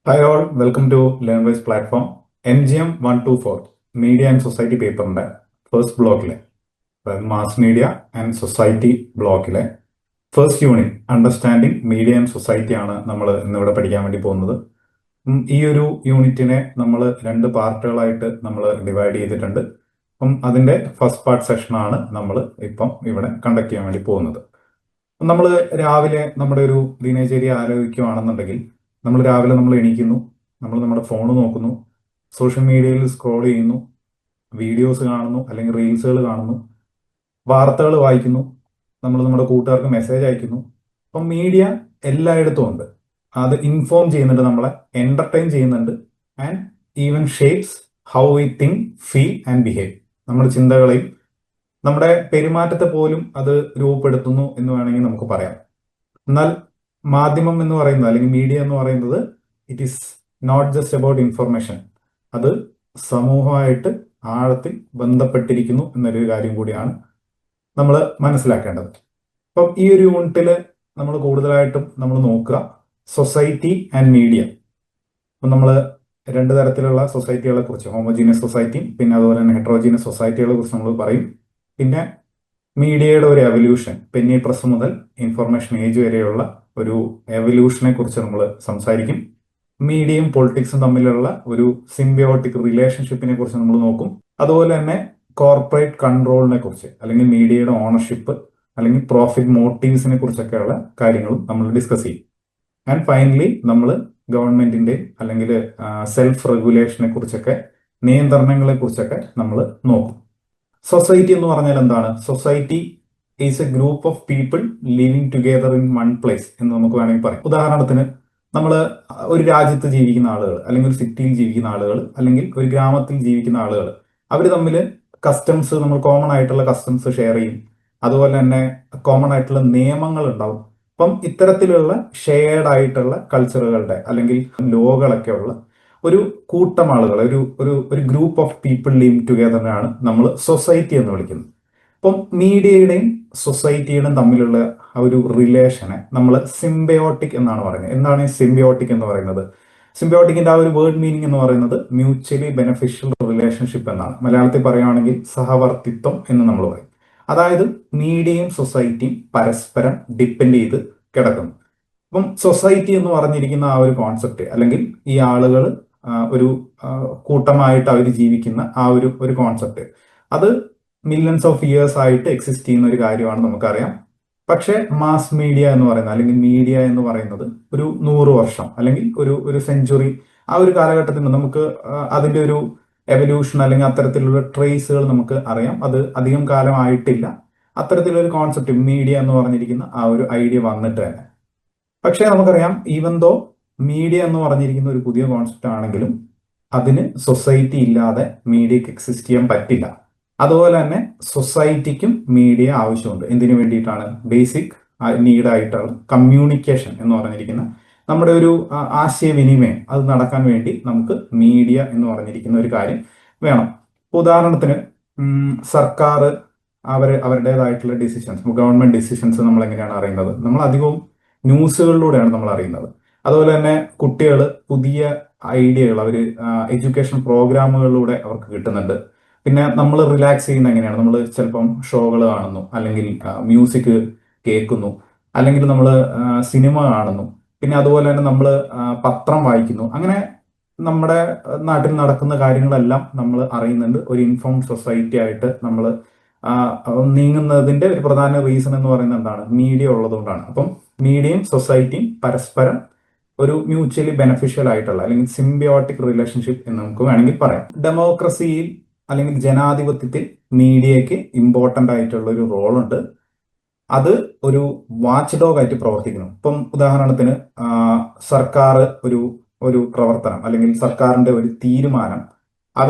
Hi all, welcome to Learnwise platform. MGM 124 media and society പേപ്പറിന്റെ first ബ്ലോക്കിലെ, അതായത് mass media and society ബ്ലോക്കിലെ first unit understanding media and society ആണ് നമ്മൾ ഇന്നിവിടെ പഠിക്കാൻ വേണ്ടി പോകുന്നത്. ഈ ഒരു യൂണിറ്റിനെ നമ്മൾ രണ്ട് പാർട്ടുകളായിട്ട് നമ്മൾ ഡിവൈഡ് ചെയ്തിട്ടുണ്ട്. അപ്പം അതിന്റെ ഫസ്റ്റ് പാർട്ട് സെഷനാണ് നമ്മൾ ഇപ്പം ഇവിടെ കണ്ടക്ട് ചെയ്യാൻ വേണ്ടി പോകുന്നത്. നമ്മൾ രാവിലെ നമ്മുടെ ഒരു ദിനചര്യ ആലോചിക്കുകയാണെന്നുണ്ടെങ്കിൽ, നമ്മൾ രാവിലെ എണീക്കുന്നു, നമ്മൾ നമ്മുടെ ഫോൺ നോക്കുന്നു, സോഷ്യൽ മീഡിയയിൽ സ്ക്രോൾ ചെയ്യുന്നു, വീഡിയോസ് കാണുന്നു, അല്ലെങ്കിൽ റീൽസുകൾ കാണുന്നു, വാർത്തകൾ വായിക്കുന്നു, നമ്മൾ നമ്മുടെ കൂട്ടുകാർക്ക് മെസ്സേജ് അയക്കുന്നു. അപ്പം മീഡിയ എല്ലായിടത്തും ഉണ്ട്. അത് ഇൻഫോം ചെയ്യുന്നുണ്ട്, നമ്മളെ എന്റർടൈൻ ചെയ്യുന്നുണ്ട്, and even shapes how we think, feel and behave. നമ്മുടെ ചിന്തകളെയും നമ്മുടെ പെരുമാറ്റത്തെ പോലും അത് രൂപപ്പെടുത്തുന്നു എന്ന് വേണമെങ്കിൽ നമുക്ക് പറയാം. എന്നാൽ മാധ്യമം എന്ന് പറയുന്നത്, അല്ലെങ്കിൽ മീഡിയ എന്ന് പറയുന്നത്, it is not just about information. അത് സമൂഹമായിട്ട് ആഴത്തിൽ ബന്ധപ്പെട്ടിരിക്കുന്നു എന്നൊരു കാര്യം കൂടിയാണ് നമ്മൾ മനസ്സിലാക്കേണ്ടത്. അപ്പം ഈ ഒരു യൂണിറ്റിൽ നമ്മൾ കൂടുതലായിട്ടും നമ്മൾ നോക്കുക സൊസൈറ്റി ആൻഡ് മീഡിയ. അപ്പം നമ്മൾ രണ്ട് തരത്തിലുള്ള സൊസൈറ്റികളെ കുറിച്ച്, ഹോമോജീനിയസ് സൊസൈറ്റിയും പിന്നെ അതുപോലെ തന്നെ ഹെട്രോജീനിയസ് സൊസൈറ്റികളെ കുറിച്ച് നമ്മൾ പറയും. പിന്നെ മീഡിയയുടെ ഒരു എവല്യൂഷൻ, പെന്നി പ്രസ് മുതൽ ഇൻഫർമേഷൻ ഏജ് വരെയുള്ള ഒരു എവല്യൂഷനെ കുറിച്ച് നമ്മൾ സംസാരിക്കും. മീഡിയയും പൊളിറ്റിക്സും തമ്മിലുള്ള ഒരു സിംബിയോട്ടിക് റിലേഷൻഷിപ്പിനെ കുറിച്ച് നമ്മൾ നോക്കും. അതുപോലെ തന്നെ കോർപ്പറേറ്റ് കൺട്രോളിനെ കുറിച്ച്, അല്ലെങ്കിൽ മീഡിയയുടെ ഓണർഷിപ്പ്, അല്ലെങ്കിൽ പ്രോഫിറ്റ് മോട്ടീവ്സിനെ കുറിച്ചൊക്കെയുള്ള കാര്യങ്ങളും നമ്മൾ ഡിസ്കസ് ചെയ്യും. ആൻഡ് ഫൈനലി നമ്മൾ ഗവൺമെന്റിന്റെ അല്ലെങ്കിൽ സെൽഫ് റെഗുലേഷനെ കുറിച്ചൊക്കെ, നിയന്ത്രണങ്ങളെ കുറിച്ചൊക്കെ നമ്മൾ നോക്കും. സൊസൈറ്റി എന്ന് പറഞ്ഞാൽ എന്താണ്? Society is A group of people living together in one place എന്ന് നമുക്ക് വേണമെങ്കിൽ പറയാം. ഉദാഹരണത്തിന്, നമ്മൾ ഒരു രാജ്യത്ത് ജീവിക്കുന്ന ആളുകൾ, അല്ലെങ്കിൽ ഒരു സിറ്റിയിൽ ജീവിക്കുന്ന ആളുകൾ, അല്ലെങ്കിൽ ഒരു ഗ്രാമത്തിൽ ജീവിക്കുന്ന ആളുകൾ, അവർ തമ്മിൽ കസ്റ്റംസ്, നമ്മൾ കോമൺ ആയിട്ടുള്ള കസ്റ്റംസ് ഷെയർ ചെയ്യും. അതുപോലെ തന്നെ കോമൺ ആയിട്ടുള്ള നിയമങ്ങൾ ഉണ്ടാവും. അപ്പം ഇത്തരത്തിലുള്ള ഷെയർഡ് ആയിട്ടുള്ള കൾച്ചറുകളുടെ അല്ലെങ്കിൽ ലോകളൊക്കെ ഉള്ള ഒരു കൂട്ടം ആളുകൾ, ഒരു ഒരു ഒരു ഗ്രൂപ്പ് ഓഫ് പീപ്പിൾ ലിവ് ടുഗെദറിനാണ് നമ്മൾ സൊസൈറ്റി എന്ന് വിളിക്കുന്നത്. അപ്പം മീഡിയയുടെയും സൊസൈറ്റിയുടെയും തമ്മിലുള്ള ആ ഒരു റിലേഷനെ നമ്മൾ സിംബയോട്ടിക് എന്നാണ് പറയുന്നത്. എന്താണ് സിംബയോട്ടിക് എന്ന് പറയുന്നത്? സിംബയോട്ടിക്കിന്റെ ആ ഒരു വേർഡ് മീനിങ് എന്ന് പറയുന്നത് മ്യൂച്വലി ബെനഫിഷ്യൽ റിലേഷൻഷിപ്പ് എന്നാണ്. മലയാളത്തിൽ പറയുകയാണെങ്കിൽ സഹവർത്തിത്വം എന്ന് നമ്മൾ പറയും. അതായത് മീഡിയയും സൊസൈറ്റിയും പരസ്പരം ഡിപ്പെൻഡ് ചെയ്ത് കിടക്കുന്നു. അപ്പം സൊസൈറ്റി എന്ന് പറഞ്ഞിരിക്കുന്ന ആ ഒരു കോൺസെപ്റ്റ്, അല്ലെങ്കിൽ ഈ ആളുകൾ ഒരു കൂട്ടമായിട്ട് അവർ ജീവിക്കുന്ന ആ ഒരു കോൺസെപ്റ്റ്, അത് മില്യൺസ് ഓഫ് ഇയേഴ്സ് ആയിട്ട് എക്സിസ്റ്റ് ചെയ്യുന്ന ഒരു കാര്യമാണ്, നമുക്കറിയാം. പക്ഷെ മാസ് മീഡിയ എന്ന് പറയുന്നത്, അല്ലെങ്കിൽ മീഡിയ എന്ന് പറയുന്നത്, ഒരു 100 വർഷം അല്ലെങ്കിൽ ഒരു സെഞ്ചുറി, ആ ഒരു കാലഘട്ടത്തിൽ നമുക്ക് അതിന്റെ ഒരു എവല്യൂഷൻ അല്ലെങ്കിൽ അത്തരത്തിലുള്ള ട്രേസുകൾ നമുക്ക് അറിയാം. അത് അധികം കാലമായിട്ടില്ല അത്തരത്തിലൊരു കോൺസെപ്റ്റ് മീഡിയ എന്ന് പറഞ്ഞിരിക്കുന്ന ആ ഒരു ഐഡിയ വന്നിട്ട് തന്നെ. പക്ഷേ നമുക്കറിയാം, ഈവൻ ദോ മീഡിയ എന്ന് പറഞ്ഞിരിക്കുന്ന ഒരു പുതിയ കോൺസെപ്റ്റ് ആണെങ്കിലും അതിന് സൊസൈറ്റി ഇല്ലാതെ മീഡിയക്ക് എക്സിസ്റ്റ് ചെയ്യാൻ പറ്റില്ല. അതുപോലെ തന്നെ സൊസൈറ്റിക്കും മീഡിയ ആവശ്യമുണ്ട്. എന്തിനു വേണ്ടിയിട്ടാണ്? ബേസിക് നീഡായിട്ടുള്ള കമ്മ്യൂണിക്കേഷൻ എന്ന് പറഞ്ഞിരിക്കുന്ന നമ്മുടെ ഒരു ആശയവിനിമയം അത് നടക്കാൻ വേണ്ടി നമുക്ക് മീഡിയ എന്ന് പറഞ്ഞിരിക്കുന്ന ഒരു കാര്യം വേണം. ഉദാഹരണത്തിന്, സർക്കാർ അവരുടേതായിട്ടുള്ള ഡിസിഷൻസ്, ഗവൺമെന്റ് ഡിസിഷൻസ് നമ്മൾ എങ്ങനെയാണ് അറിയുന്നത്? നമ്മൾ അധികവും ന്യൂസുകളിലൂടെയാണ് നമ്മൾ അറിയുന്നത്. അതുപോലെ തന്നെ കുട്ടികൾ പുതിയ ഐഡിയകൾ അവർ എഡ്യൂക്കേഷൻ പ്രോഗ്രാമുകളിലൂടെ അവർക്ക് കിട്ടുന്നുണ്ട്. പിന്നെ നമ്മൾ റിലാക്സ് ചെയ്യുന്ന എങ്ങനെയാണ്? നമ്മൾ ചിലപ്പം ഷോകൾ കാണുന്നു, അല്ലെങ്കിൽ മ്യൂസിക് കേൾക്കുന്നു, അല്ലെങ്കിൽ നമ്മൾ സിനിമ കാണുന്നു, പിന്നെ അതുപോലെ തന്നെ നമ്മൾ പത്രം വായിക്കുന്നു. അങ്ങനെ നമ്മുടെ നാട്ടിൽ നടക്കുന്ന കാര്യങ്ങളെല്ലാം നമ്മൾ അറിയുന്നുണ്ട്. ഒരു ഇൻഫോംഡ് സൊസൈറ്റി ആയിട്ട് നമ്മൾ നീങ്ങുന്നതിന്റെ ഒരു പ്രധാന റീസൺ എന്ന് പറയുന്നത് എന്താണ്? മീഡിയ ഉള്ളതുകൊണ്ടാണ്. അപ്പം മീഡിയയും സൊസൈറ്റിയും പരസ്പരം ഒരു മ്യൂച്വലി ബെനഫിഷ്യൽ ആയിട്ടുള്ള, അല്ലെങ്കിൽ സിംബിയോട്ടിക് റിലേഷൻഷിപ്പ് എന്ന് നമുക്ക് വേണമെങ്കിൽ പറയാം. ഡെമോക്രസിയിൽ അല്ലെങ്കിൽ ജനാധിപത്യത്തിൽ മീഡിയയ്ക്ക് ഇമ്പോർട്ടൻ്റ് ആയിട്ടുള്ള ഒരു റോളുണ്ട്. അത് ഒരു വാച്ച് ഡോഗ് ആയിട്ട് പ്രവർത്തിക്കുന്നു. ഇപ്പം ഉദാഹരണത്തിന്, സർക്കാർ ഒരു പ്രവർത്തനം, അല്ലെങ്കിൽ സർക്കാരിന്റെ ഒരു തീരുമാനം,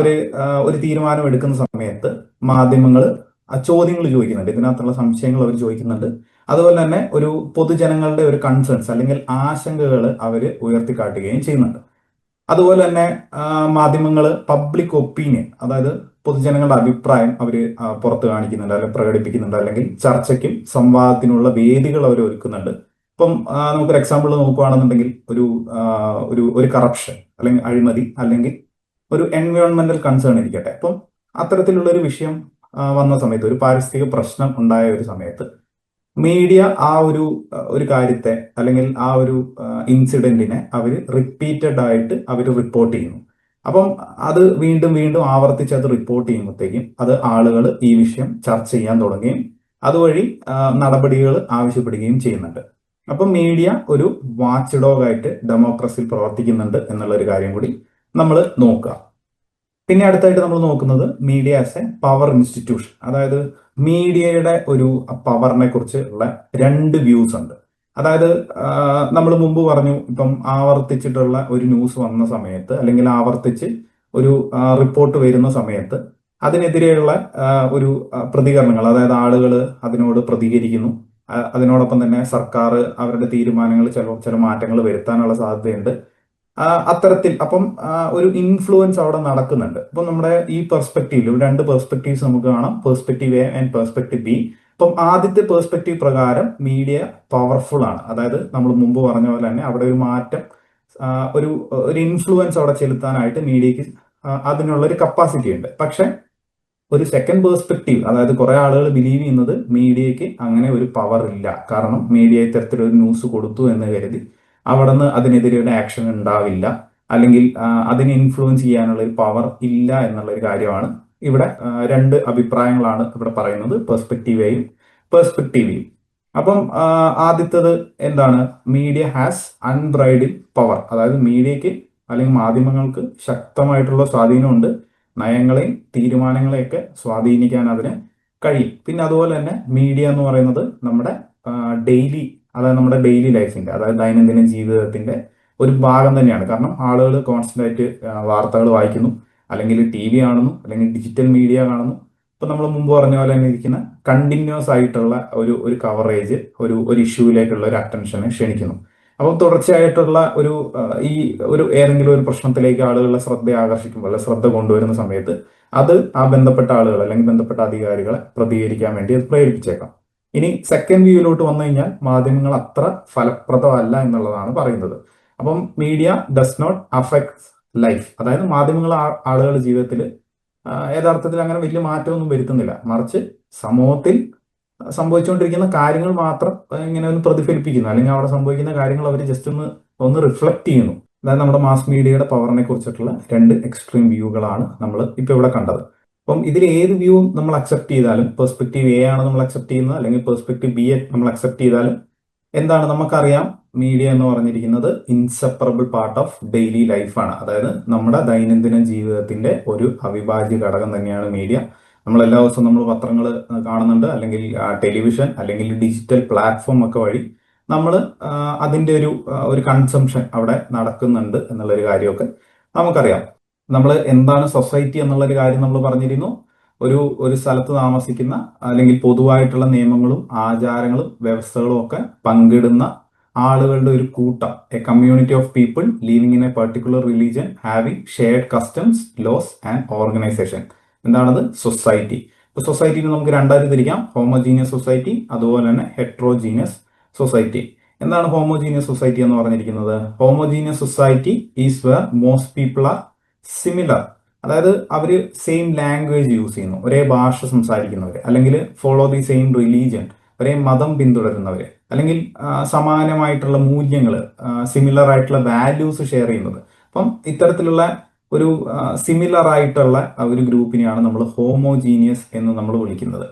ഒരു തീരുമാനം എടുക്കുന്ന സമയത്ത് മാധ്യമങ്ങൾ ചോദ്യങ്ങൾ ചോദിക്കുന്നുണ്ട്, ഇതിനകത്തുള്ള സംശയങ്ങൾ അവർ ചോദിക്കുന്നുണ്ട്. അതുപോലെ തന്നെ ഒരു പൊതുജനങ്ങളുടെ ഒരു കൺസേൺസ് അല്ലെങ്കിൽ ആശങ്കകൾ അവർ ഉയർത്തിക്കാട്ടുകയും ചെയ്യുന്നുണ്ട്. അതുപോലെ തന്നെ മാധ്യമങ്ങൾ പബ്ലിക് ഒപ്പീനിയൻ, അതായത് പൊതുജനങ്ങളുടെ അഭിപ്രായം അവർ പുറത്ത് കാണിക്കുന്നുണ്ട്, അല്ലെങ്കിൽ പ്രകടിപ്പിക്കുന്നുണ്ട്, അല്ലെങ്കിൽ ചർച്ചയ്ക്കും സംവാദത്തിനുള്ള വേദികൾ അവർ ഒരുക്കുന്നുണ്ട്. ഇപ്പം നമുക്കൊരു എക്സാമ്പിൾ നോക്കുകയാണെന്നുണ്ടെങ്കിൽ ഒരു കറപ്ഷൻ അല്ലെങ്കിൽ അഴിമതി അല്ലെങ്കിൽ ഒരു എൻവയോൺമെന്റൽ കൺസേൺ ഇരിക്കട്ടെ. അപ്പം അത്തരത്തിലുള്ള ഒരു വിഷയം വന്ന സമയത്ത്, ഒരു പാരിസ്ഥിതിക പ്രശ്നം ഉണ്ടായ ഒരു സമയത്ത് മീഡിയ ഒരു കാര്യത്തെ അല്ലെങ്കിൽ ഒരു ഇൻസിഡന്റിനെ അവർ റിപ്പീറ്റഡ് ആയിട്ട് അവർ റിപ്പോർട്ട് ചെയ്യുന്നു. അപ്പം അത് വീണ്ടും വീണ്ടും ആവർത്തിച്ച് അത് റിപ്പോർട്ട് ചെയ്യുമ്പോഴത്തേക്കും അത് ആളുകൾ ഈ വിഷയം ചർച്ച ചെയ്യാൻ തുടങ്ങുകയും അതുവഴി നടപടികൾ ആവശ്യപ്പെടുകയും ചെയ്യുന്നുണ്ട്. അപ്പം മീഡിയ ഒരു വാച്ച് ഡോഗ് ആയിട്ട് ഡെമോക്രസിയിൽ പ്രവർത്തിക്കുന്നുണ്ട് എന്നുള്ള ഒരു കാര്യം കൂടി നമ്മൾ നോക്കുക. പിന്നെ അടുത്തായിട്ട് നമ്മൾ നോക്കുന്നത് media as A power institution. അതായത് മീഡിയയുടെ ഒരു പവറിനെ കുറിച്ച് ഉള്ള രണ്ട് വ്യൂസ് ഉണ്ട്. അതായത് നമ്മൾ മുമ്പ് പറഞ്ഞു, ഇപ്പം ആവർത്തിച്ചിട്ടുള്ള ഒരു ന്യൂസ് വന്ന സമയത്ത് അല്ലെങ്കിൽ ആവർത്തിച്ച് ഒരു റിപ്പോർട്ട് വരുന്ന സമയത്ത് അതിനെതിരെയുള്ള ഒരു പ്രതികരണങ്ങൾ, അതായത് ആളുകൾ അതിനോട് പ്രതികരിക്കുന്നു. അതിനോടൊപ്പം തന്നെ സർക്കാർ അവരുടെ തീരുമാനങ്ങൾ ചില മാറ്റങ്ങൾ വരുത്താനുള്ള സാധ്യതയുണ്ട്. അത്തരത്തിൽ അപ്പം ഒരു ഇൻഫ്ലുവൻസ് അവിടെ നടക്കുന്നുണ്ട്. അപ്പം നമ്മുടെ ഈ പെർസ്പെക്റ്റീവിൽ രണ്ട് പെർസ്പെക്റ്റീവ്സ് നമുക്ക് കാണാം, perspective A and perspective B. അപ്പം ആദ്യത്തെ പെർസ്പെക്റ്റീവ് പ്രകാരം മീഡിയ പവർഫുൾ ആണ്. അതായത് നമ്മൾ മുമ്പ് പറഞ്ഞ പോലെ തന്നെ അവിടെ ഒരു മാറ്റം, ഒരു ഒരു ഇൻഫ്ലുവൻസ് അവിടെ ചെലുത്താനായിട്ട് മീഡിയക്ക് അതിനുള്ള ഒരു കപ്പാസിറ്റി ഉണ്ട്. പക്ഷെ ഒരു സെക്കൻഡ് പേഴ്സ്പെക്റ്റീവ്, അതായത് കുറെ ആളുകൾ ബിലീവ് ചെയ്യുന്നത് മീഡിയക്ക് അങ്ങനെ ഒരു പവർ ഇല്ല. കാരണം മീഡിയ ഇത്തരത്തിലൊരു ന്യൂസ് കൊടുത്തു എന്ന് കരുതി അവിടെ നിന്ന് അതിനെതിരെ ഒരു ആക്ഷൻ ഉണ്ടാവില്ല, അല്ലെങ്കിൽ അതിനെ ഇൻഫ്ലുവൻസ് ചെയ്യാനുള്ള ഒരു പവർ ഇല്ല എന്നുള്ള ഒരു കാര്യമാണ് ഇവിടെ. രണ്ട് അഭിപ്രായങ്ങളാണ് ഇവിടെ പറയുന്നത്, പെർസ്പെക്റ്റീവ് എയും പെർസ്പെക്റ്റീവ് ബിയും. അപ്പം ആദ്യത്തത് എന്താണ്? Media has unbridled power. അതായത് മീഡിയക്ക് അല്ലെങ്കിൽ മാധ്യമങ്ങൾക്ക് ശക്തമായിട്ടുള്ള സ്വാധീനമുണ്ട്. നയങ്ങളെയും തീരുമാനങ്ങളെയൊക്കെ സ്വാധീനിക്കാൻ അതിന് കഴിയും. പിന്നെ അതുപോലെ തന്നെ മീഡിയ എന്ന് പറയുന്നത് നമ്മുടെ ഡെയിലി, അതായത് നമ്മുടെ ഡെയിലി ലൈഫിന്റെ, അതായത് ദൈനംദിന ജീവിതത്തിന്റെ ഒരു ഭാഗം തന്നെയാണ്. കാരണം ആളുകൾ കോൺസ്റ്റന്റ് ആയിട്ട് വാർത്തകൾ വായിക്കുന്നു, അല്ലെങ്കിൽ ടി വി കാണുന്നു, അല്ലെങ്കിൽ ഡിജിറ്റൽ മീഡിയ കാണുന്നു. ഇപ്പൊ നമ്മൾ മുമ്പ് പറഞ്ഞ പോലെ തന്നെ ഇരിക്കുന്ന കണ്ടിന്യൂസ് ആയിട്ടുള്ള ഒരു കവറേജ് ഒരു ഇഷ്യൂവിലേക്കുള്ള ഒരു അറ്റൻഷനെ ക്ഷണിക്കുന്നു. അപ്പം തുടർച്ചയായിട്ടുള്ള ഈ ഏതെങ്കിലും ഒരു പ്രശ്നത്തിലേക്ക് ആളുകളുടെ ശ്രദ്ധ ആകർഷിക്കുമ്പോൾ, ശ്രദ്ധ കൊണ്ടുവരുന്ന സമയത്ത് അത് ആ ബന്ധപ്പെട്ട ആളുകൾ അല്ലെങ്കിൽ ബന്ധപ്പെട്ട അധികാരികളെ പ്രതികരിക്കാൻ വേണ്ടി അത് പ്രേരിപ്പിച്ചേക്കാം. ഇനി സെക്കൻഡ് വ്യൂയിലോട്ട് വന്നു കഴിഞ്ഞാൽ മാധ്യമങ്ങൾ അത്ര ഫലപ്രദമല്ല എന്നുള്ളതാണ് പറയുന്നത്. അപ്പം media does not affect life. അതായത് മാധ്യമങ്ങൾ ആളുകളുടെ ജീവിതത്തിൽ യഥാർത്ഥത്തിൽ അങ്ങനെ വലിയ മാറ്റമൊന്നും വരുത്തുന്നില്ല. മറിച്ച് സമൂഹത്തിൽ സംഭവിച്ചുകൊണ്ടിരിക്കുന്ന കാര്യങ്ങൾ മാത്രം ഇങ്ങനെ ഒന്ന് പ്രതിഫലിപ്പിക്കുന്നു, അല്ലെങ്കിൽ അവിടെ സംഭവിക്കുന്ന കാര്യങ്ങൾ അവർ ജസ്റ്റ് ഒന്ന് റിഫ്ലക്ട് ചെയ്യുന്നു. അതായത് നമ്മുടെ മാസ് മീഡിയയുടെ പവറിനെ കുറിച്ചിട്ടുള്ള രണ്ട് എക്സ്ട്രീം വ്യൂകളാണ് നമ്മൾ ഇപ്പൊ ഇവിടെ കണ്ടത്. അപ്പം ഇതിൽ ഏത് വ്യൂ നമ്മൾ അക്സെപ്റ്റ് ചെയ്താലും, പെർസ്പെക്റ്റീവ് എ ആണ് നമ്മൾ അക്സെപ്റ്റ് ചെയ്യുന്നത് അല്ലെങ്കിൽ പെർസ്പെക്റ്റീവ് ബി നമ്മൾ അക്സെപ്റ്റ് ചെയ്താലും എന്താണ്, നമുക്കറിയാം മീഡിയ എന്ന് പറഞ്ഞിരിക്കുന്നത് ഇൻസെപ്പറബിൾ പാർട്ട് ഓഫ് ഡെയിലി ലൈഫാണ്. അതായത് നമ്മുടെ ദൈനംദിന ജീവിതത്തിന്റെ ഒരു അവിഭാജ്യ ഘടകം തന്നെയാണ് മീഡിയ. നമ്മൾ എല്ലാ ദിവസവും നമ്മൾ പത്രങ്ങൾ കാണുന്നുണ്ട്, അല്ലെങ്കിൽ ടെലിവിഷൻ അല്ലെങ്കിൽ ഡിജിറ്റൽ പ്ലാറ്റ്ഫോം ഒക്കെ വഴി നമ്മൾ അതിന്റെ ഒരു കൺസംഷൻ അവിടെ നടക്കുന്നുണ്ട് എന്നുള്ളൊരു കാര്യമൊക്കെ നമുക്കറിയാം. നമ്മൾ എന്താണ് സൊസൈറ്റി എന്നുള്ളൊരു കാര്യം നമ്മൾ പറഞ്ഞിരുന്നു. ഒരു സ്ഥലത്ത് താമസിക്കുന്ന അല്ലെങ്കിൽ പൊതുവായിട്ടുള്ള നിയമങ്ങളും ആചാരങ്ങളും വ്യവസ്ഥകളും ഒക്കെ പങ്കിടുന്ന ആളുകളുടെ ഒരു കൂട്ടം, a community of people living in a particular religion having shared customs, laws and organisation. എന്താണത്? സൊസൈറ്റി. ഇപ്പൊ സൊസൈറ്റിയിൽ നമുക്ക് രണ്ടായിട്ട് തിരിക്കാം, ഹോമോജീനിയസ് സൊസൈറ്റി അതുപോലെ തന്നെ ഹെട്രോജീനിയസ് സൊസൈറ്റി. എന്താണ് ഹോമോജീനിയസ് സൊസൈറ്റി എന്ന് പറഞ്ഞിരിക്കുന്നത്? Homogeneous society is where most people are similar. അതായത് അവര് സെയിം ലാംഗ്വേജ് യൂസ് ചെയ്യുന്നു, ഒരേ ഭാഷ സംസാരിക്കുന്നവര്, അല്ലെങ്കിൽ ഫോളോ ദി സെയിം റിലീജിയൻ, ഒരേ മതം പിന്തുടരുന്നവര്, അല്ലെങ്കിൽ സമാനമായിട്ടുള്ള മൂല്യങ്ങൾ, സിമിലർ ആയിട്ടുള്ള വാല്യൂസ് ഷെയർ ചെയ്യുന്നത്. അപ്പം ഇത്തരത്തിലുള്ള ഒരു സിമിലർ ആയിട്ടുള്ള ഒരു ഗ്രൂപ്പിനെയാണ് നമ്മൾ ഹോമോജീനിയസ് എന്ന് നമ്മൾ വിളിക്കുന്നത്.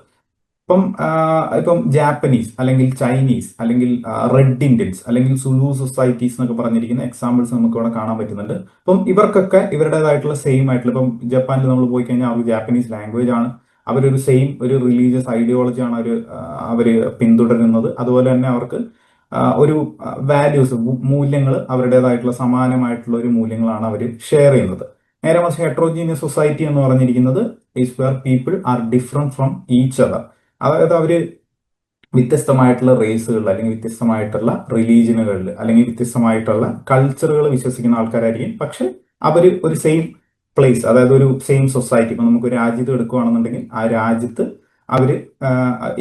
ഇപ്പം ജാപ്പനീസ് അല്ലെങ്കിൽ ചൈനീസ് അല്ലെങ്കിൽ റെഡ് ഇന്ത്യൻസ് അല്ലെങ്കിൽ സുലു സൊസൈറ്റീസ് എന്നൊക്കെ പറഞ്ഞിരിക്കുന്ന എക്സാമ്പിൾസ് നമുക്ക് ഇവിടെ കാണാൻ പറ്റുന്നുണ്ട്. അപ്പം ഇവർക്കൊക്കെ ഇവരുടേതായിട്ടുള്ള സെയിം ആയിട്ടുള്ള, ഇപ്പം ജപ്പാനിൽ നമ്മൾ പോയി കഴിഞ്ഞാൽ അവർ ജാപ്പനീസ് ലാംഗ്വേജ് ആണ്, അവരൊരു സെയിം ഒരു റിലീജിയസ് ഐഡിയോളജിയാണ് അവർ പിന്തുടരുന്നത്. അതുപോലെ തന്നെ അവർക്ക് ഒരു വാല്യൂസ്, മൂല്യങ്ങൾ, അവരുടേതായിട്ടുള്ള സമാനമായിട്ടുള്ള ഒരു മൂല്യങ്ങളാണ് അവർ ഷെയർ ചെയ്യുന്നത്. നേരെ മറിച്ച് ഹെട്രോജീനിയസ് സൊസൈറ്റി എന്ന് പറഞ്ഞിരിക്കുന്നത് is wear people are different from each other. അതായത് അവര് വ്യത്യസ്തമായിട്ടുള്ള റേസുകളിൽ അല്ലെങ്കിൽ വ്യത്യസ്തമായിട്ടുള്ള റിലീജിയനുകളിൽ അല്ലെങ്കിൽ വ്യത്യസ്തമായിട്ടുള്ള കൾച്ചറുകൾ വിശ്വസിക്കുന്ന ആൾക്കാരായിരിക്കും. പക്ഷെ അവര് ഒരു സെയിം പ്ലേസ്, അതായത് ഒരു സെയിം സൊസൈറ്റി, ഇപ്പൊ നമുക്ക് ഒരു രാജ്യത്ത് എടുക്കുകയാണെന്നുണ്ടെങ്കിൽ ആ രാജ്യത്ത് അവര്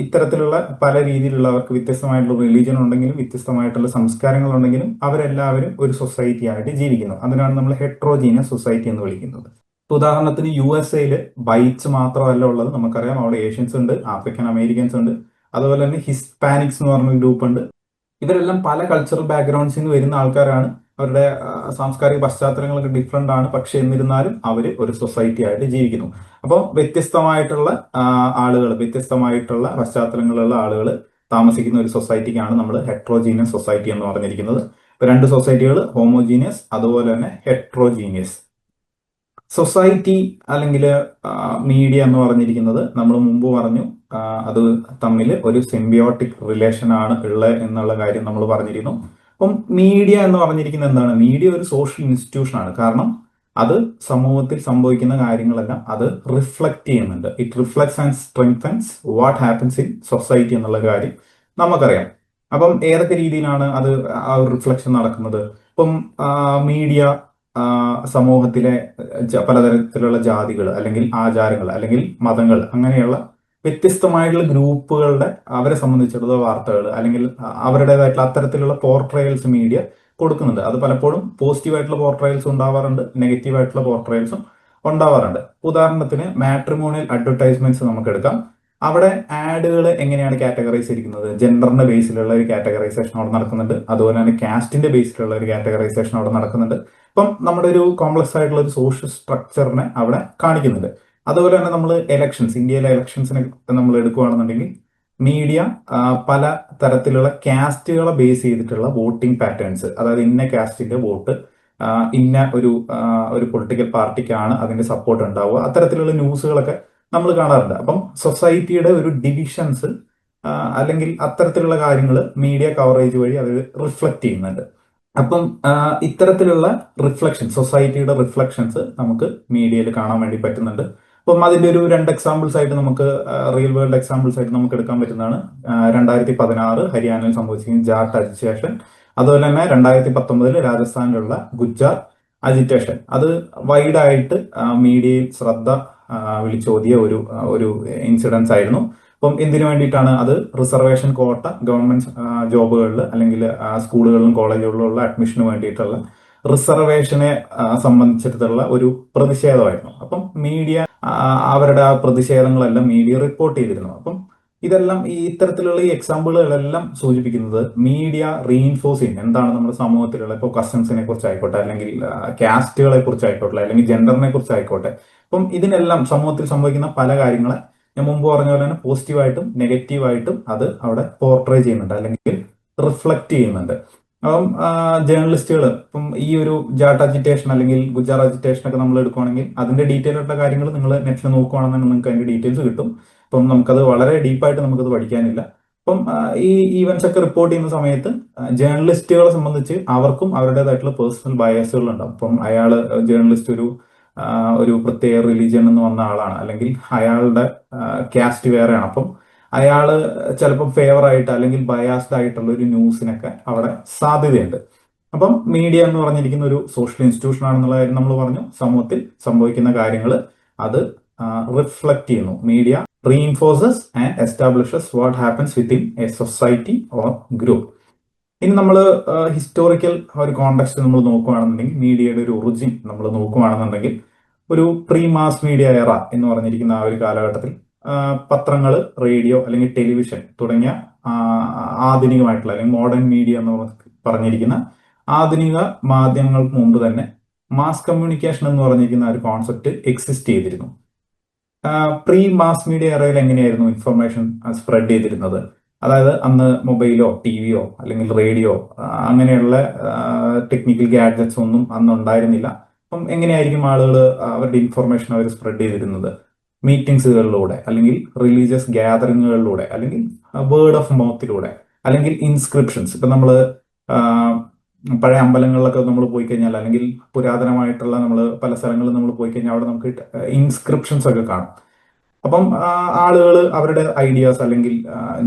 ഇത്തരത്തിലുള്ള പല രീതിയിലുള്ളവർക്ക് വ്യത്യസ്തമായിട്ടുള്ള റിലീജിയൻ ഉണ്ടെങ്കിലും വ്യത്യസ്തമായിട്ടുള്ള സംസ്കാരങ്ങൾ ഉണ്ടെങ്കിലും അവരെല്ലാവരും ഒരു സൊസൈറ്റി ആയിട്ട് ജീവിക്കുന്നു. അതിനാണ് നമ്മൾ ഹെട്രോജീനിയസ് സൊസൈറ്റി എന്ന് വിളിക്കുന്നത്. ഇപ്പൊ ഉദാഹരണത്തിന് USA വൈറ്റ്സ് മാത്രമല്ല ഉള്ളത്, നമുക്കറിയാം അവിടെ ഏഷ്യൻസ് ഉണ്ട്, ആഫ്രിക്കൻ അമേരിക്കൻസ് ഉണ്ട്, അതുപോലെ തന്നെ ഹിസ്പാനിക്സ് എന്ന് പറഞ്ഞ ഗ്രൂപ്പ് ഉണ്ട്. ഇവരെല്ലാം പല കൾച്ചറൽ ബാക്ക്ഗ്രൗണ്ട്സിൽ നിന്ന് വരുന്ന ആൾക്കാരാണ്. അവരുടെ സാംസ്കാരിക പശ്ചാത്തലങ്ങളൊക്കെ ഡിഫറെന്റ് ആണ്. പക്ഷെ എന്നിരുന്നാലും അവർ ഒരു സൊസൈറ്റി ആയിട്ട് ജീവിക്കുന്നു. അപ്പോൾ വ്യത്യസ്തമായിട്ടുള്ള ആളുകൾ, വ്യത്യസ്തമായിട്ടുള്ള പശ്ചാത്തലങ്ങളുള്ള ആളുകൾ താമസിക്കുന്ന ഒരു സൊസൈറ്റിക്കാണ് നമ്മൾ ഹെട്രോജീനിയസ് സൊസൈറ്റി എന്ന് പറഞ്ഞിരിക്കുന്നത്. ഇപ്പൊ രണ്ട് സൊസൈറ്റികൾ, ഹോമോജീനിയസ് അതുപോലെ തന്നെ ഹെട്രോജീനിയസ്. സൊസൈറ്റി അല്ലെങ്കിൽ മീഡിയ എന്ന് പറഞ്ഞിരിക്കുന്നത് നമ്മൾ മുമ്പ് പറഞ്ഞു, അത് തമ്മിൽ ഒരു സിംബിയോട്ടിക് റിലേഷൻ ആണ് ഉള്ളത് എന്നുള്ള കാര്യം നമ്മൾ പറഞ്ഞിരുന്നു. അപ്പം മീഡിയ എന്ന് പറഞ്ഞിരിക്കുന്നത് എന്താണ്? മീഡിയ ഒരു സോഷ്യൽ ഇൻസ്റ്റിറ്റ്യൂഷൻ ആണ്. കാരണം അത് സമൂഹത്തിൽ സംഭവിക്കുന്ന കാര്യങ്ങളെല്ലാം അത് റിഫ്ലക്ട് ചെയ്യുന്നുണ്ട്. It reflects and strengthens what happens in society എന്നുള്ള കാര്യം നമുക്കറിയാം. അപ്പം ഏതൊക്കെ രീതിയിലാണ് അത് ആ ഒരു റിഫ്ലക്ഷൻ നടക്കുന്നത്? ഇപ്പം മീഡിയ സമൂഹത്തിലെ പലതരത്തിലുള്ള ജാതികൾ അല്ലെങ്കിൽ ആചാരങ്ങൾ അല്ലെങ്കിൽ മതങ്ങൾ അങ്ങനെയുള്ള വ്യത്യസ്തമായിട്ടുള്ള ഗ്രൂപ്പുകളുടെ അവരെ സംബന്ധിച്ചിടത്തോളം വാർത്തകൾ അല്ലെങ്കിൽ അവരുടേതായിട്ടുള്ള അത്തരത്തിലുള്ള പോർട്രയൽസ് മീഡിയ കൊടുക്കുന്നുണ്ട്. അത് പലപ്പോഴും പോസിറ്റീവായിട്ടുള്ള പോർട്രയൽസ് ഉണ്ടാവാറുണ്ട്, നെഗറ്റീവായിട്ടുള്ള പോർട്രയൽസും ഉണ്ടാവാറുണ്ട്. ഉദാഹരണത്തിന് മാട്രിമോണിയൽ അഡ്വർടൈസ്മെന്റ്സ് നമുക്ക് എടുക്കാം. അവിടെ ആഡുകൾ എങ്ങനെയാണ് കാറ്റഗറൈസ് ചെയ്തിരിക്കുന്നത്? ജെൻഡറിന്റെ ബേസിലുള്ള ഒരു കാറ്റഗറൈസേഷൻ അവിടെ നടക്കുന്നുണ്ട്, അതുപോലെ തന്നെ കാസ്റ്റിന്റെ ബേസിലുള്ള ഒരു കാറ്റഗറൈസേഷൻ അവിടെ നടക്കുന്നുണ്ട്. അപ്പം നമ്മുടെ ഒരു കോംപ്ലക്സ് ആയിട്ടുള്ള ഒരു സോഷ്യൽ സ്ട്രക്ചറിനെ അവിടെ കാണിക്കുന്നുണ്ട്. അതുപോലെ തന്നെ നമ്മൾ എലക്ഷൻസ്, ഇന്ത്യയിലെ എലക്ഷൻസിനെ നമ്മൾ എടുക്കുകയാണെന്നുണ്ടെങ്കിൽ മീഡിയ പല തരത്തിലുള്ള കാസ്റ്റുകളെ ബേസ് ചെയ്തിട്ടുള്ള വോട്ടിംഗ് പാറ്റേൺസ്, അതായത് ഇന്ന കാസ്റ്റിന്റെ വോട്ട് ഇന്ന ഒരു പൊളിറ്റിക്കൽ പാർട്ടിക്കാണ് അതിന്റെ സപ്പോർട്ട് ഉണ്ടാവുക, അത്തരത്തിലുള്ള ന്യൂസുകളൊക്കെ നമ്മൾ കാണാറുണ്ട്. അപ്പം സൊസൈറ്റിയുടെ ഒരു ഡിവിഷൻസ് അല്ലെങ്കിൽ അത്തരത്തിലുള്ള കാര്യങ്ങൾ മീഡിയ കവറേജ് വഴി അത് റിഫ്ലക്ട് ചെയ്യുന്നുണ്ട്. അപ്പം ഇത്തരത്തിലുള്ള റിഫ്ലക്ഷൻ, സൊസൈറ്റിയുടെ റിഫ്ലക്ഷൻസ് നമുക്ക് മീഡിയയിൽ കാണാൻ വേണ്ടി പറ്റുന്നുണ്ട്. അപ്പം അതിന്റെ ഒരു രണ്ട് എക്സാമ്പിൾസ് ആയിട്ട് നമുക്ക് റിയൽ വേൾഡ് എക്സാമ്പിൾസ് ആയിട്ട് നമുക്ക് എടുക്കാൻ പറ്റുന്നതാണ് 2016 ഹരിയാനയിൽ സംഭവിച്ചിരിക്കുന്ന ജാട്ട് അജിറ്റേഷൻ, അതുപോലെ തന്നെ 2019 രാജസ്ഥാനിലുള്ള ഗുജ്ജാർ അജിറ്റേഷൻ. അത് വൈഡായിട്ട് മീഡിയയിൽ ശ്രദ്ധ വിളിച്ചോതിയ ഒരു ഇൻസിഡൻസ് ആയിരുന്നു. അപ്പം എന്തിനു വേണ്ടിയിട്ടാണ് അത്? റിസർവേഷൻ കോട്ട ഗവൺമെന്റ് ജോബുകളിൽ അല്ലെങ്കിൽ സ്കൂളുകളിലും കോളേജുകളിലും ഉള്ള അഡ്മിഷന് വേണ്ടിയിട്ടുള്ള റിസർവേഷനെ സംബന്ധിച്ചിടത്തുള്ള ഒരു പ്രതിഷേധമായിരുന്നു. അപ്പം മീഡിയ അവരുടെ ആ പ്രതിഷേധങ്ങളെല്ലാം മീഡിയ റിപ്പോർട്ട് ചെയ്തിരുന്നു. അപ്പം ഇതെല്ലാം ഇത്തരത്തിലുള്ള ഈ എക്സാമ്പിളുകളെല്ലാം സൂചിപ്പിക്കുന്നത് മീഡിയ റീഇൻഫോഴ്സ് ചെയ്യുന്നു. എന്താണ് നമ്മുടെ സമൂഹത്തിലുള്ള ഇപ്പോൾ കസ്റ്റംസിനെ കുറിച്ചായിക്കോട്ടെ, അല്ലെങ്കിൽ കാസ്റ്റുകളെ കുറിച്ചായിക്കോട്ടെ, അല്ലെങ്കിൽ ജെൻഡറിനെ കുറിച്ചായിക്കോട്ടെ, അപ്പം ഇതിനെല്ലാം സമൂഹത്തിൽ സംഭവിക്കുന്ന പല കാര്യങ്ങളെ ഞാൻ മുമ്പ് പറഞ്ഞ പോലെ തന്നെ പോസിറ്റീവായിട്ടും നെഗറ്റീവായിട്ടും അത് അവിടെ പോർട്രേ ചെയ്യുന്നുണ്ട് അല്ലെങ്കിൽ റിഫ്ലക്ട് ചെയ്യുന്നുണ്ട്. അപ്പം ജേർണലിസ്റ്റുകൾ ഇപ്പം ഈ ഒരു ജാട്ട് അജിറ്റേഷൻ അല്ലെങ്കിൽ ഗുജാർ അജിറ്റേഷൻ ഒക്കെ നമ്മൾ എടുക്കുകയാണെങ്കിൽ അതിന്റെ ഡീറ്റെയിൽ ആയിട്ടുള്ള കാര്യങ്ങൾ നിങ്ങൾ നെറ്റിൽ നോക്കുകയാണെന്നുണ്ടെങ്കിൽ നിങ്ങൾക്ക് അതിന്റെ ഡീറ്റെയിൽസ് കിട്ടും. അപ്പം നമുക്കത് വളരെ ഡീപ്പായിട്ട് നമുക്കത് പഠിക്കാനില്ല. അപ്പം ഈ ഈവൻസ് ഒക്കെ റിപ്പോർട്ട് ചെയ്യുന്ന സമയത്ത് ജേർണലിസ്റ്റുകളെ സംബന്ധിച്ച് അവർക്കും അവരുടേതായിട്ടുള്ള പേഴ്സണൽ ബയസുകൾ ഉണ്ടാവും. അപ്പം ജേർണലിസ്റ്റ് ഒരു പ്രത്യേക റിലീജിയൻ എന്ന് വന്ന ആളാണ്, അല്ലെങ്കിൽ അയാളുടെ കാസ്റ്റ് വേറെയാണ്. അപ്പം അയാള് ചിലപ്പോൾ ഫേവർ ആയിട്ട് അല്ലെങ്കിൽ ബയാസ്ഡ് ആയിട്ടുള്ള ഒരു ന്യൂസിനൊക്കെ അവിടെ സാധ്യതയുണ്ട്. അപ്പം മീഡിയ എന്ന് പറഞ്ഞിരിക്കുന്ന ഒരു സോഷ്യൽ ഇൻസ്റ്റിറ്റ്യൂഷൻ ആണെന്നുള്ള കാര്യം നമ്മൾ പറഞ്ഞു. സമൂഹത്തിൽ സംഭവിക്കുന്ന കാര്യങ്ങൾ അത് റിഫ്ലക്ട് ചെയ്യുന്നു. Media reinforces and establishes what happens within A society or group. ഇനി നമ്മൾ ഹിസ്റ്റോറിക്കൽ ഒരു കോണ്ടെക്സ്റ്റ് നമ്മൾ നോക്കുകയാണെന്നുണ്ടെങ്കിൽ, മീഡിയയുടെ ഒരു ഒറിജിൻ നമ്മൾ നോക്കുകയാണെന്നുണ്ടെങ്കിൽ, ഒരു പ്രീ മാസ് മീഡിയ എറ എന്ന് പറഞ്ഞിരിക്കുന്ന ആ ഒരു കാലഘട്ടത്തിൽ പത്രങ്ങൾ, റേഡിയോ അല്ലെങ്കിൽ ടെലിവിഷൻ തുടങ്ങിയ ആധുനികമായിട്ടുള്ള അല്ലെങ്കിൽ മോഡേൺ മീഡിയ എന്ന് പറഞ്ഞിരിക്കുന്ന ആധുനിക മാധ്യമങ്ങൾക്ക് മുമ്പ് തന്നെ മാസ് കമ്മ്യൂണിക്കേഷൻ എന്ന് പറഞ്ഞിരിക്കുന്ന ഒരു കോൺസെപ്റ്റ് എക്സിസ്റ്റ് ചെയ്തിരുന്നു. പ്രീ മാസ് മീഡിയ എറയിൽ എങ്ങനെയായിരുന്നു ഇൻഫർമേഷൻ സ്പ്രെഡ് ചെയ്തിരുന്നത്? അതായത് അന്ന് മൊബൈലോ ടിവിയോ അല്ലെങ്കിൽ റേഡിയോ അങ്ങനെയുള്ള ടെക്നിക്കൽ ഗാഡ്ജറ്റ്സ് ഒന്നും അന്ന് ഉണ്ടായിരുന്നില്ല. അപ്പം എങ്ങനെയായിരിക്കും ആളുകൾ അവരുടെ ഇൻഫർമേഷൻ അവർ സ്പ്രെഡ് ചെയ്തിരുന്നത്? മീറ്റിംഗ്സുകളിലൂടെ, അല്ലെങ്കിൽ റിലീജിയസ് ഗ്യാതറിങ്ങുകളിലൂടെ, അല്ലെങ്കിൽ വേർഡ് ഓഫ് മൗത്തിലൂടെ, അല്ലെങ്കിൽ ഇൻസ്ക്രിപ്ഷൻസ്. ഇപ്പം നമ്മൾ പഴയ അമ്പലങ്ങളിലൊക്കെ നമ്മൾ പോയി കഴിഞ്ഞാൽ, അല്ലെങ്കിൽ പുരാതനമായിട്ടുള്ള നമ്മൾ പല സ്ഥലങ്ങളിൽ നമ്മൾ പോയി കഴിഞ്ഞാൽ അവിടെ നമുക്ക് ഇൻസ്ക്രിപ്ഷൻസ് ഒക്കെ കാണും. അപ്പം ആളുകൾ അവരുടെ ഐഡിയാസ് അല്ലെങ്കിൽ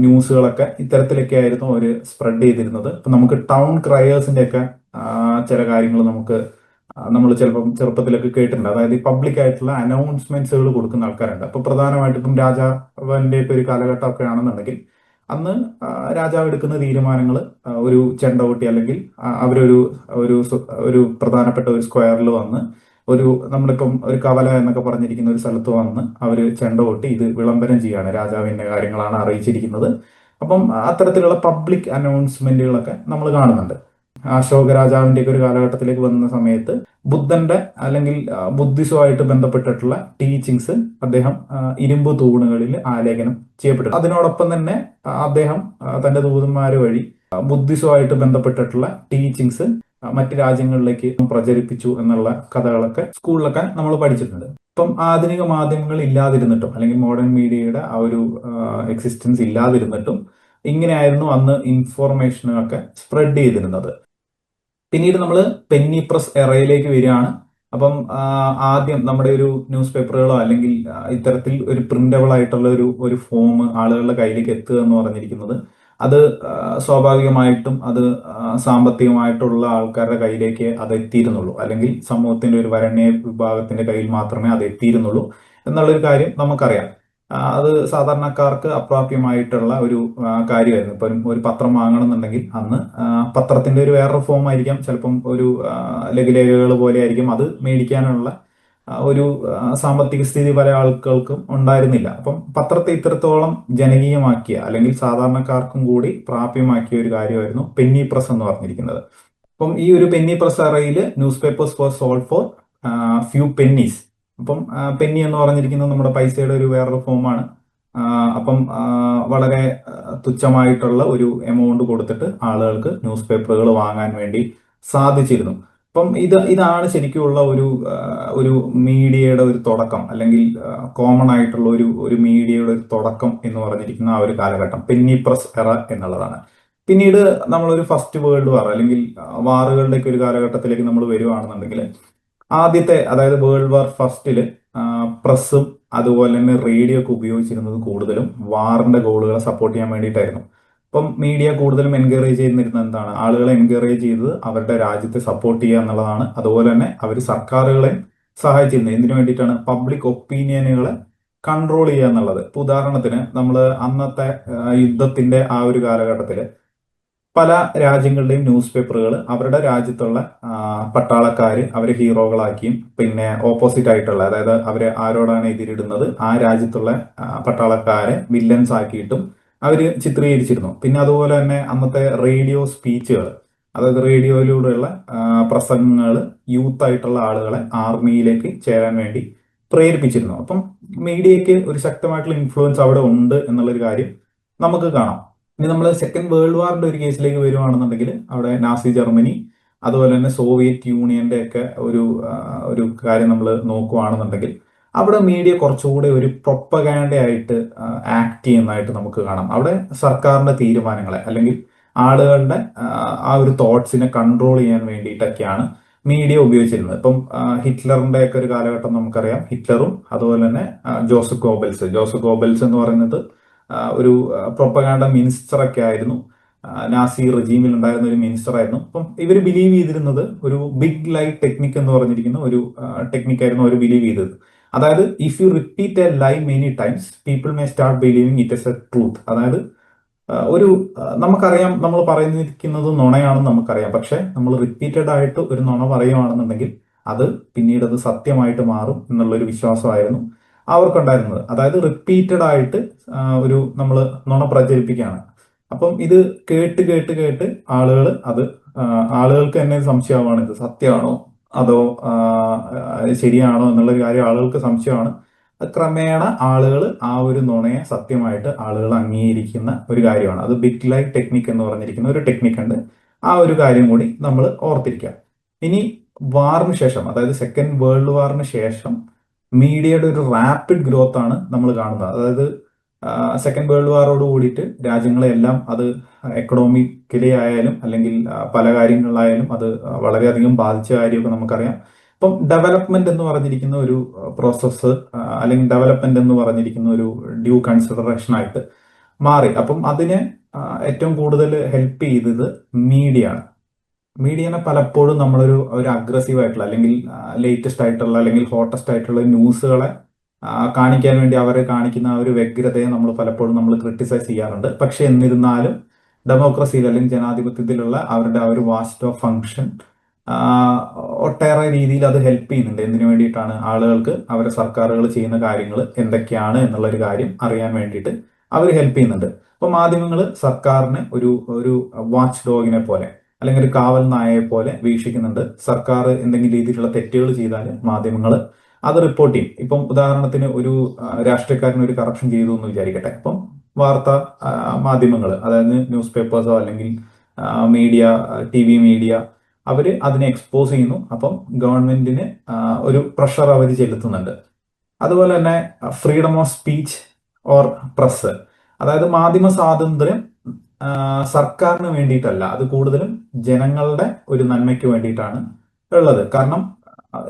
ന്യൂസുകളൊക്കെ ഇത്തരത്തിലൊക്കെ ആയിരുന്നു അവർ സ്പ്രെഡ് ചെയ്തിരുന്നത്. ഇപ്പം നമുക്ക് ടൗൺ ക്രയേഴ്സിന്റെ ഒക്കെ ചില കാര്യങ്ങൾ നമുക്ക് നമ്മൾ ചിലപ്പം ചെറുപ്പത്തിലൊക്കെ കേട്ടിട്ടുണ്ട്. അതായത് ഈ പബ്ലിക് ആയിട്ടുള്ള അനൗൺസ്മെന്റ്സുകൾ കൊടുക്കുന്ന ആൾക്കാരുണ്ട്. അപ്പൊ പ്രധാനമായിട്ടും ഇപ്പം രാജാവിന്റെ ഒക്കെ ഒരു കാലഘട്ടമൊക്കെ ആണെന്നുണ്ടെങ്കിൽ അന്ന് രാജാവ് എടുക്കുന്ന തീരുമാനങ്ങൾ ഒരു ചെണ്ട കൊട്ടി അല്ലെങ്കിൽ അവരൊരു ഒരു ഒരു പ്രധാനപ്പെട്ട ഒരു സ്ക്വയറിൽ വന്ന് നമ്മളിപ്പം ഒരു കവല എന്നൊക്കെ പറഞ്ഞിരിക്കുന്ന ഒരു സ്ഥലത്ത് വന്ന് അവർ ചെണ്ട കൊട്ടി ഇത് വിളംബരം ചെയ്യാണ്, രാജാവിന്റെ കാര്യങ്ങളാണ് അറിയിച്ചിരിക്കുന്നത്. അപ്പം അത്തരത്തിലുള്ള പബ്ലിക് അനൗൺസ്മെന്റുകളൊക്കെ നമ്മൾ കാണുന്നുണ്ട്. അശോക രാജാവിന്റെ ഒക്കെ ഒരു കാലഘട്ടത്തിലേക്ക് വന്ന സമയത്ത് ബുദ്ധന്റെ അല്ലെങ്കിൽ ബുദ്ധിസവുമായിട്ട് ബന്ധപ്പെട്ടിട്ടുള്ള ടീച്ചിങ്സ് അദ്ദേഹം ഇരുമ്പ് തൂണുകളിൽ ആലേഖനം ചെയ്യപ്പെട്ടു. അതിനോടൊപ്പം തന്നെ അദ്ദേഹം തന്റെ ദൂതന്മാര് വഴി ബുദ്ധിസവുമായിട്ട് ബന്ധപ്പെട്ടിട്ടുള്ള ടീച്ചിങ്സ് മറ്റ് രാജ്യങ്ങളിലേക്ക് പ്രചരിപ്പിച്ചു എന്നുള്ള കഥകളൊക്കെ സ്കൂളിലൊക്കെ നമ്മൾ പഠിച്ചിട്ടുണ്ട്. ഇപ്പം ആധുനിക മാധ്യമങ്ങൾ ഇല്ലാതിരുന്നിട്ടും അല്ലെങ്കിൽ മോഡേൺ മീഡിയയുടെ ആ ഒരു എക്സിസ്റ്റൻസ് ഇല്ലാതിരുന്നിട്ടും ഇങ്ങനെയായിരുന്നു അന്ന് ഇൻഫോർമേഷനൊക്കെ സ്പ്രെഡ് ചെയ്തിരുന്നത്. പിന്നീട് നമ്മൾ പെന്നി പ്രസ് എറയിലേക്ക് വരികയാണ്. അപ്പം ആദ്യം നമ്മുടെ ഒരു ന്യൂസ് പേപ്പറുകളോ അല്ലെങ്കിൽ ഇത്തരത്തിൽ ഒരു പ്രിന്റബിൾ ആയിട്ടുള്ള ഒരു ഫോം ആളുകളുടെ കയ്യിലേക്ക് എത്തുക എന്ന് പറഞ്ഞിരിക്കുന്നത് അത് സ്വാഭാവികമായിട്ടും അത് സാമ്പത്തികമായിട്ടുള്ള ആൾക്കാരുടെ കയ്യിലേക്ക് അത് എത്തിയിരുന്നുള്ളൂ, അല്ലെങ്കിൽ സമൂഹത്തിന്റെ ഒരു വരണ്യ വിഭാഗത്തിന്റെ കയ്യിൽ മാത്രമേ അത് എത്തിയിരുന്നുള്ളൂ എന്നുള്ളൊരു കാര്യം നമുക്കറിയാം. അത് സാധാരണക്കാർക്ക് അപ്രാപ്യമായിട്ടുള്ള ഒരു കാര്യമായിരുന്നു. ഇപ്പം ഒരു പത്രം വാങ്ങണമെന്നുണ്ടെങ്കിൽ അന്ന് പത്രത്തിന്റെ ഒരു വേറൊരു ഫോം ആയിരിക്കാം, ചിലപ്പം ഒരു ലഘുലേഖകൾ പോലെ ആയിരിക്കും അത് മേടിക്കാനുള്ള ഒരു സാമ്പത്തിക സ്ഥിതി പല ആളുകൾക്കും ഉണ്ടായിരുന്നില്ല. അപ്പം പത്രത്തെ ഇത്രത്തോളം ജനകീയമാക്കിയ അല്ലെങ്കിൽ സാധാരണക്കാർക്കും കൂടി പ്രാപ്യമാക്കിയ ഒരു കാര്യമായിരുന്നു പെന്നി പ്രസ് എന്ന് പറഞ്ഞിരിക്കുന്നത്. അപ്പം ഈ ഒരു പെന്നി പ്രസ് അറയിൽ newspapers for sold for few pennies. അപ്പം പെന്നി എന്ന് പറഞ്ഞിരിക്കുന്നത് നമ്മുടെ പൈസയുടെ ഒരു വേറൊരു ഫോമാണ്. അപ്പം വളരെ തുച്ഛമായിട്ടുള്ള ഒരു എമൗണ്ട് കൊടുത്തിട്ട് ആളുകൾക്ക് ന്യൂസ് പേപ്പറുകൾ വാങ്ങാൻ വേണ്ടി സാധിച്ചിരുന്നു. അപ്പം ഇതാണ് ശരിക്കുമുള്ള ഒരു മീഡിയയുടെ ഒരു തുടക്കം, അല്ലെങ്കിൽ കോമൺ ആയിട്ടുള്ള ഒരു മീഡിയയുടെ ഒരു തുടക്കം എന്ന് പറഞ്ഞിരിക്കുന്ന ആ ഒരു കാലഘട്ടം പെന്നി പ്രസ് എറ എന്നുള്ളതാണ്. പിന്നീട് നമ്മളൊരു ഫസ്റ്റ് വേൾഡ് വാർ അല്ലെങ്കിൽ വാറുകളുടെയൊക്കെ ഒരു കാലഘട്ടത്തിലേക്ക് നമ്മൾ വരുവാണെന്നുണ്ടെങ്കിൽ ആദ്യത്തെ, അതായത് വേൾഡ് വാർ ഫസ്റ്റില് പ്രസ്സും അതുപോലെ തന്നെ റേഡിയോ ഒക്കെ ഉപയോഗിച്ചിരുന്നത് കൂടുതലും വാറിന്റെ ഗോളുകളെ സപ്പോർട്ട് ചെയ്യാൻ വേണ്ടിയിട്ടായിരുന്നു. അപ്പം മീഡിയ കൂടുതലും എൻകറേജ് ചെയ്യുന്നിരുന്നത് എന്താണ്, ആളുകളെ എൻകറേജ് ചെയ്തത് അവരുടെ രാജ്യത്തെ സപ്പോർട്ട് ചെയ്യുക എന്നുള്ളതാണ്. അതുപോലെ തന്നെ അവർ സർക്കാരുകളെ സഹായിച്ചിരുന്നത് എന്തിനു വേണ്ടിയിട്ടാണ്, പബ്ലിക് ഒപ്പീനിയനുകളെ കൺട്രോൾ ചെയ്യുക എന്നുള്ളത്. ഇപ്പൊ ഉദാഹരണത്തിന് നമ്മൾ അന്നത്തെ യുദ്ധത്തിന്റെ ആ ഒരു കാലഘട്ടത്തിൽ പല രാജ്യങ്ങളുടെയും ന്യൂസ് പേപ്പറുകൾ അവരുടെ രാജ്യത്തുള്ള പട്ടാളക്കാർ അവരെ ഹീറോകളാക്കിയും പിന്നെ ഓപ്പോസിറ്റ് ആയിട്ടുള്ള, അതായത് അവരെ ആരോടാണ് എതിരിടുന്നത് ആ രാജ്യത്തുള്ള പട്ടാളക്കാരെ വില്ലൻസ് ആക്കിയിട്ടും അവർ ചിത്രീകരിച്ചിരുന്നു. പിന്നെ അതുപോലെ തന്നെ അന്നത്തെ റേഡിയോ സ്പീച്ചുകൾ, അതായത് റേഡിയോയിലൂടെയുള്ള പ്രസംഗങ്ങൾ യൂത്ത് ആയിട്ടുള്ള ആളുകളെ ആർമിയിലേക്ക് ചേരാൻ വേണ്ടി പ്രേരിപ്പിച്ചിരുന്നു. അപ്പം മീഡിയയ്ക്ക് ഒരു ശക്തമായിട്ടുള്ള ഇൻഫ്ലുവൻസ് അവിടെ ഉണ്ട് എന്നുള്ളൊരു കാര്യം നമുക്ക് കാണാം. ഇനി നമ്മൾ സെക്കൻഡ് വേൾഡ് വാറിന്റെ ഒരു കേസിലേക്ക് വരുവാണെന്നുണ്ടെങ്കിൽ അവിടെ നാസി ജർമ്മനി അതുപോലെ തന്നെ സോവിയറ്റ് യൂണിയന്റെ ഒക്കെ ഒരു കാര്യം നമ്മൾ നോക്കുകയാണെന്നുണ്ടെങ്കിൽ അവിടെ മീഡിയ കുറച്ചുകൂടെ ഒരു പ്രൊപ്പഗാൻഡ ആയിട്ട് ആക്ട് ചെയ്യുന്നതായിട്ട് നമുക്ക് കാണാം. അവിടെ സർക്കാരിന്റെ തീരുമാനങ്ങളെ അല്ലെങ്കിൽ ആളുകളുടെ ആ ഒരു തോട്ട്സിനെ കൺട്രോൾ ചെയ്യാൻ വേണ്ടിയിട്ടൊക്കെയാണ് മീഡിയ ഉപയോഗിച്ചിരുന്നത്. ഇപ്പം ഹിറ്റ്ലറിന്റെ ഒക്കെ ഒരു കാലഘട്ടം നമുക്കറിയാം. ഹിറ്റ്ലറും അതുപോലെ തന്നെ ജോസഫ് ഗോബൽസ് എന്ന് പറയുന്നത് ഒരു പ്രൊപ്പഗാൻഡ മിനിസ്റ്റർ ഒക്കെ ആയിരുന്നു, നാസി റെജീമിൽ ഉണ്ടായിരുന്ന ഒരു മിനിസ്റ്റർ ആയിരുന്നു. അപ്പം ഇവർ ബിലീവ് ചെയ്തിരുന്നത് ഒരു ബിഗ് ലൈ ടെക്നിക് എന്ന് പറഞ്ഞിരിക്കുന്ന ഒരു ടെക്നിക്കായിരുന്നു അവർ ബിലീവ് ചെയ്തത്. അതായത് if you repeat a lie many times people may start believing it is a truth. അതായത് നമുക്കറിയാം നമ്മൾ പറയുന്നിരിക്കുന്നത് നുണയാണെന്ന് നമുക്കറിയാം, പക്ഷെ നമ്മൾ റിപ്പീറ്റഡ് ആയിട്ട് ഒരു നുണ പറയുകയാണെന്നുണ്ടെങ്കിൽ അത് പിന്നീട് അത് സത്യമായിട്ട് മാറും എന്നുള്ളൊരു വിശ്വാസമായിരുന്നു അവർക്കുണ്ടായിരുന്നത്. അതായത് റിപ്പീറ്റഡ് ആയിട്ട് നമ്മൾ നുണ പ്രചരിപ്പിക്കുകയാണ്. അപ്പം ഇത് കേട്ട് കേട്ട് കേട്ട് ആളുകൾക്ക് തന്നെ സംശയമാണ്, ഇത് സത്യമാണോ അതോ ശരിയാണോ എന്നുള്ളൊരു കാര്യം ആളുകൾക്ക് സംശയമാണ്. ക്രമേണ ആളുകൾ ആ ഒരു നുണയെ സത്യമായിട്ട് ആളുകൾ അംഗീകരിക്കുന്ന ഒരു കാര്യമാണ്. അത് ബിഗ് ലൈ ടെക്നിക് എന്ന് പറഞ്ഞിരിക്കുന്ന ഒരു ടെക്നിക് ഉണ്ട്. ആ ഒരു കാര്യം കൂടി നമ്മൾ ഓർത്തിരിക്കാം. ഇനി വാറിന് ശേഷം, അതായത് സെക്കൻഡ് വേൾഡ് വാറിന് ശേഷം മീഡിയയുടെ ഒരു റാപ്പിഡ് ഗ്രോത്ത് ആണ് നമ്മൾ കാണുന്നത്. അതായത് സെക്കൻഡ് വേൾഡ് വാറോട് കൂടിയിട്ട് രാജ്യങ്ങളെല്ലാം അത് എക്കണോമിക്കലി ആയാലും അല്ലെങ്കിൽ പല കാര്യങ്ങളിലായാലും അത് വളരെയധികം ബാധിച്ച കാര്യമൊക്കെ നമുക്കറിയാം. ഇപ്പം ഡെവലപ്മെന്റ് എന്ന് പറഞ്ഞിരിക്കുന്ന ഒരു പ്രോസസ്സ് അല്ലെങ്കിൽ ഡെവലപ്മെന്റ് എന്ന് പറഞ്ഞിരിക്കുന്ന ഒരു ഡ്യൂ കൺസിഡറേഷൻ ആയിട്ട് മാറി. അപ്പം അതിനെ ഏറ്റവും കൂടുതൽ ഹെൽപ്പ് ചെയ്തത് മീഡിയ ആണ്. മീഡിയനെ പലപ്പോഴും നമ്മളൊരു ഒരു അഗ്രസീവ് ആയിട്ടുള്ള അല്ലെങ്കിൽ ലേറ്റസ്റ്റ് ആയിട്ടുള്ള അല്ലെങ്കിൽ ഹോട്ടസ്റ്റ് ആയിട്ടുള്ള ന്യൂസുകളെ കാണിക്കാൻ വേണ്ടി അവരെ കാണിക്കുന്ന ആ ഒരു വ്യഗ്രതയെ നമ്മൾ ക്രിട്ടിസൈസ് ചെയ്യാറുണ്ട്. പക്ഷെ എന്നിരുന്നാലും ഡെമോക്രസിയിൽ അല്ലെങ്കിൽ ജനാധിപത്യത്തിലുള്ള അവരുടെ ആ ഒരു വാസ്റ്റ് ഓഫ് ഫങ്ഷൻ ഒട്ടേറെ രീതിയിൽ അത് ഹെൽപ്പ് ചെയ്യുന്നുണ്ട്. എന്തിനു വേണ്ടിയിട്ടാണ്? ആളുകൾക്ക് അവരുടെ സർക്കാരുകൾ ചെയ്യുന്ന കാര്യങ്ങൾ എന്തൊക്കെയാണ് എന്നുള്ള ഒരു കാര്യം അറിയാൻ വേണ്ടിയിട്ട് അവർ ഹെൽപ്പ് ചെയ്യുന്നുണ്ട്. അപ്പൊ മാധ്യമങ്ങൾ സർക്കാരിനെ ഒരു ഒരു വാച്ച് ഡോഗിനെ പോലെ അല്ലെങ്കിൽ ഒരു കാവൽ നായയെ പോലെ വീക്ഷിക്കുന്നുണ്ട്. സർക്കാർ എന്തെങ്കിലും രീതിയിലുള്ള തെറ്റുകൾ ചെയ്താൽ മാധ്യമങ്ങൾ അത് റിപ്പോർട്ട് ചെയ്യും. ഇപ്പം ഉദാഹരണത്തിന് ഒരു രാഷ്ട്രീയക്കാരൻ ഒരു കറപ്ഷൻ ചെയ്തു എന്ന് വിചാരിക്കട്ടെ. അപ്പം വാർത്താ മാധ്യമങ്ങൾ, അതായത് ന്യൂസ് പേപ്പേഴ്സോ അല്ലെങ്കിൽ മീഡിയ, TV മീഡിയ, അവര് അതിനെ എക്സ്പോസ് ചെയ്യുന്നു. അപ്പം ഗവൺമെന്റിന് ഒരു പ്രഷർ അവർ ചെലുത്തുന്നുണ്ട്. അതുപോലെ തന്നെ freedom of speech or press, അതായത് മാധ്യമ സ്വാതന്ത്ര്യം സർക്കാരിന് വേണ്ടിയിട്ടല്ല, അത് കൂടുതലും ജനങ്ങളുടെ ഒരു നന്മയ്ക്ക് വേണ്ടിയിട്ടാണ് ഉള്ളത്. കാരണം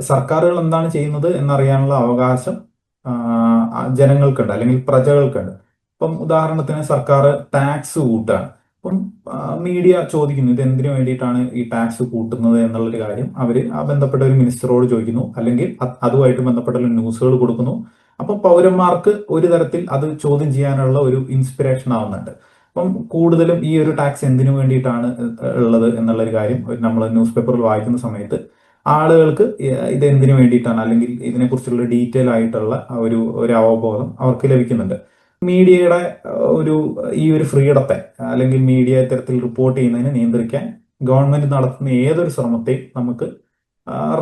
സർക്കാരുകൾ എന്താണ് ചെയ്യുന്നത് എന്നറിയാനുള്ള അവകാശം ജനങ്ങൾക്കുണ്ട് അല്ലെങ്കിൽ പ്രജകൾക്കുണ്ട്. ഇപ്പം ഉദാഹരണത്തിന് സർക്കാർ ടാക്സ് കൂട്ടുകയാണ്. അപ്പം മീഡിയ ചോദിക്കുന്നു ഇത് എന്തിനു വേണ്ടിയിട്ടാണ് ഈ ടാക്സ് കൂട്ടുന്നത് എന്നുള്ളൊരു കാര്യം അവർ ആ ബന്ധപ്പെട്ട ഒരു മിനിസ്റ്ററോട് ചോദിക്കുന്നു, അല്ലെങ്കിൽ അതുമായിട്ട് ബന്ധപ്പെട്ട ന്യൂസുകൾ കൊടുക്കുന്നു. അപ്പൊ പൗരന്മാർക്ക് ഒരു തരത്തിൽ അത് ചോദ്യം ചെയ്യാനുള്ള ഒരു ഇൻസ്പിറേഷൻ ആവുന്നുണ്ട്. അപ്പം കൂടുതലും ഈ ഒരു ടാക്സ് എന്തിനു വേണ്ടിയിട്ടാണ് ഉള്ളത് എന്നുള്ളൊരു കാര്യം നമ്മൾ ന്യൂസ് പേപ്പറിൽ വായിക്കുന്ന സമയത്ത് ആളുകൾക്ക് ഇത് എന്തിനു വേണ്ടിയിട്ടാണ് അല്ലെങ്കിൽ ഇതിനെക്കുറിച്ചുള്ള ഡീറ്റെയിൽ ആയിട്ടുള്ള ഒരു ഒരു അവബോധം അവർക്ക് ലഭിക്കുന്നുണ്ട്. മീഡിയയുടെ ഈ ഒരു ഫ്രീഡത്തെ അല്ലെങ്കിൽ മീഡിയ ഇത്തരത്തിൽ റിപ്പോർട്ട് ചെയ്യുന്നതിനെ നിയന്ത്രിക്കാൻ ഗവൺമെന്റ് നടത്തുന്ന ഏതൊരു ശ്രമത്തെയും നമുക്ക്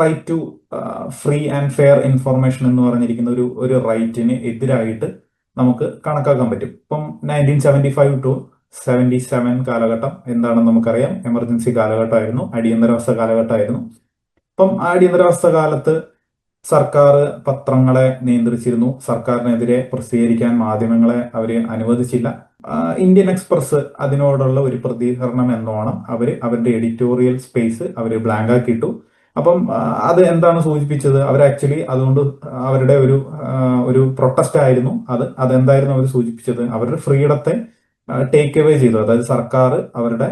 right to free and fair information എന്ന് പറഞ്ഞിരിക്കുന്ന ഒരു റൈറ്റിന് എതിരായിട്ട് നമുക്ക് കണക്കാക്കാൻ പറ്റും. ഇപ്പം 1975 to 77 കാലഘട്ടം എന്താണെന്ന് നമുക്കറിയാം. എമർജൻസി കാലഘട്ടമായിരുന്നു, അടിയന്തരാവസ്ഥ കാലഘട്ടമായിരുന്നു. അപ്പം അടിയന്തരാവസ്ഥ കാലത്ത് സർക്കാർ പത്രങ്ങളെ നിയന്ത്രിച്ചിരുന്നു. സർക്കാരിനെതിരെ പ്രസിദ്ധീകരിക്കാൻ മാധ്യമങ്ങളെ അവര് അനുവദിച്ചില്ല. ഇന്ത്യൻ എക്സ്പ്രസ് അതിനോടുള്ള ഒരു പ്രതികരണം എന്നോണം അവരുടെ എഡിറ്റോറിയൽ സ്പേസ് അവര് ബ്ലാങ്ക് ആക്കിയിട്ടു. അപ്പം അത് എന്താണ് സൂചിപ്പിച്ചത്? അവർ ആക്ച്വലി അതുകൊണ്ട് അവരുടെ ഒരു പ്രൊട്ടസ്റ്റ് ആയിരുന്നു അതെന്തായിരുന്നു അവർ സൂചിപ്പിച്ചത്? അവരുടെ ഫ്രീഡത്തെ ടേക്ക് അവേ ചെയ്തു. അതായത് സർക്കാർ അവരുടെ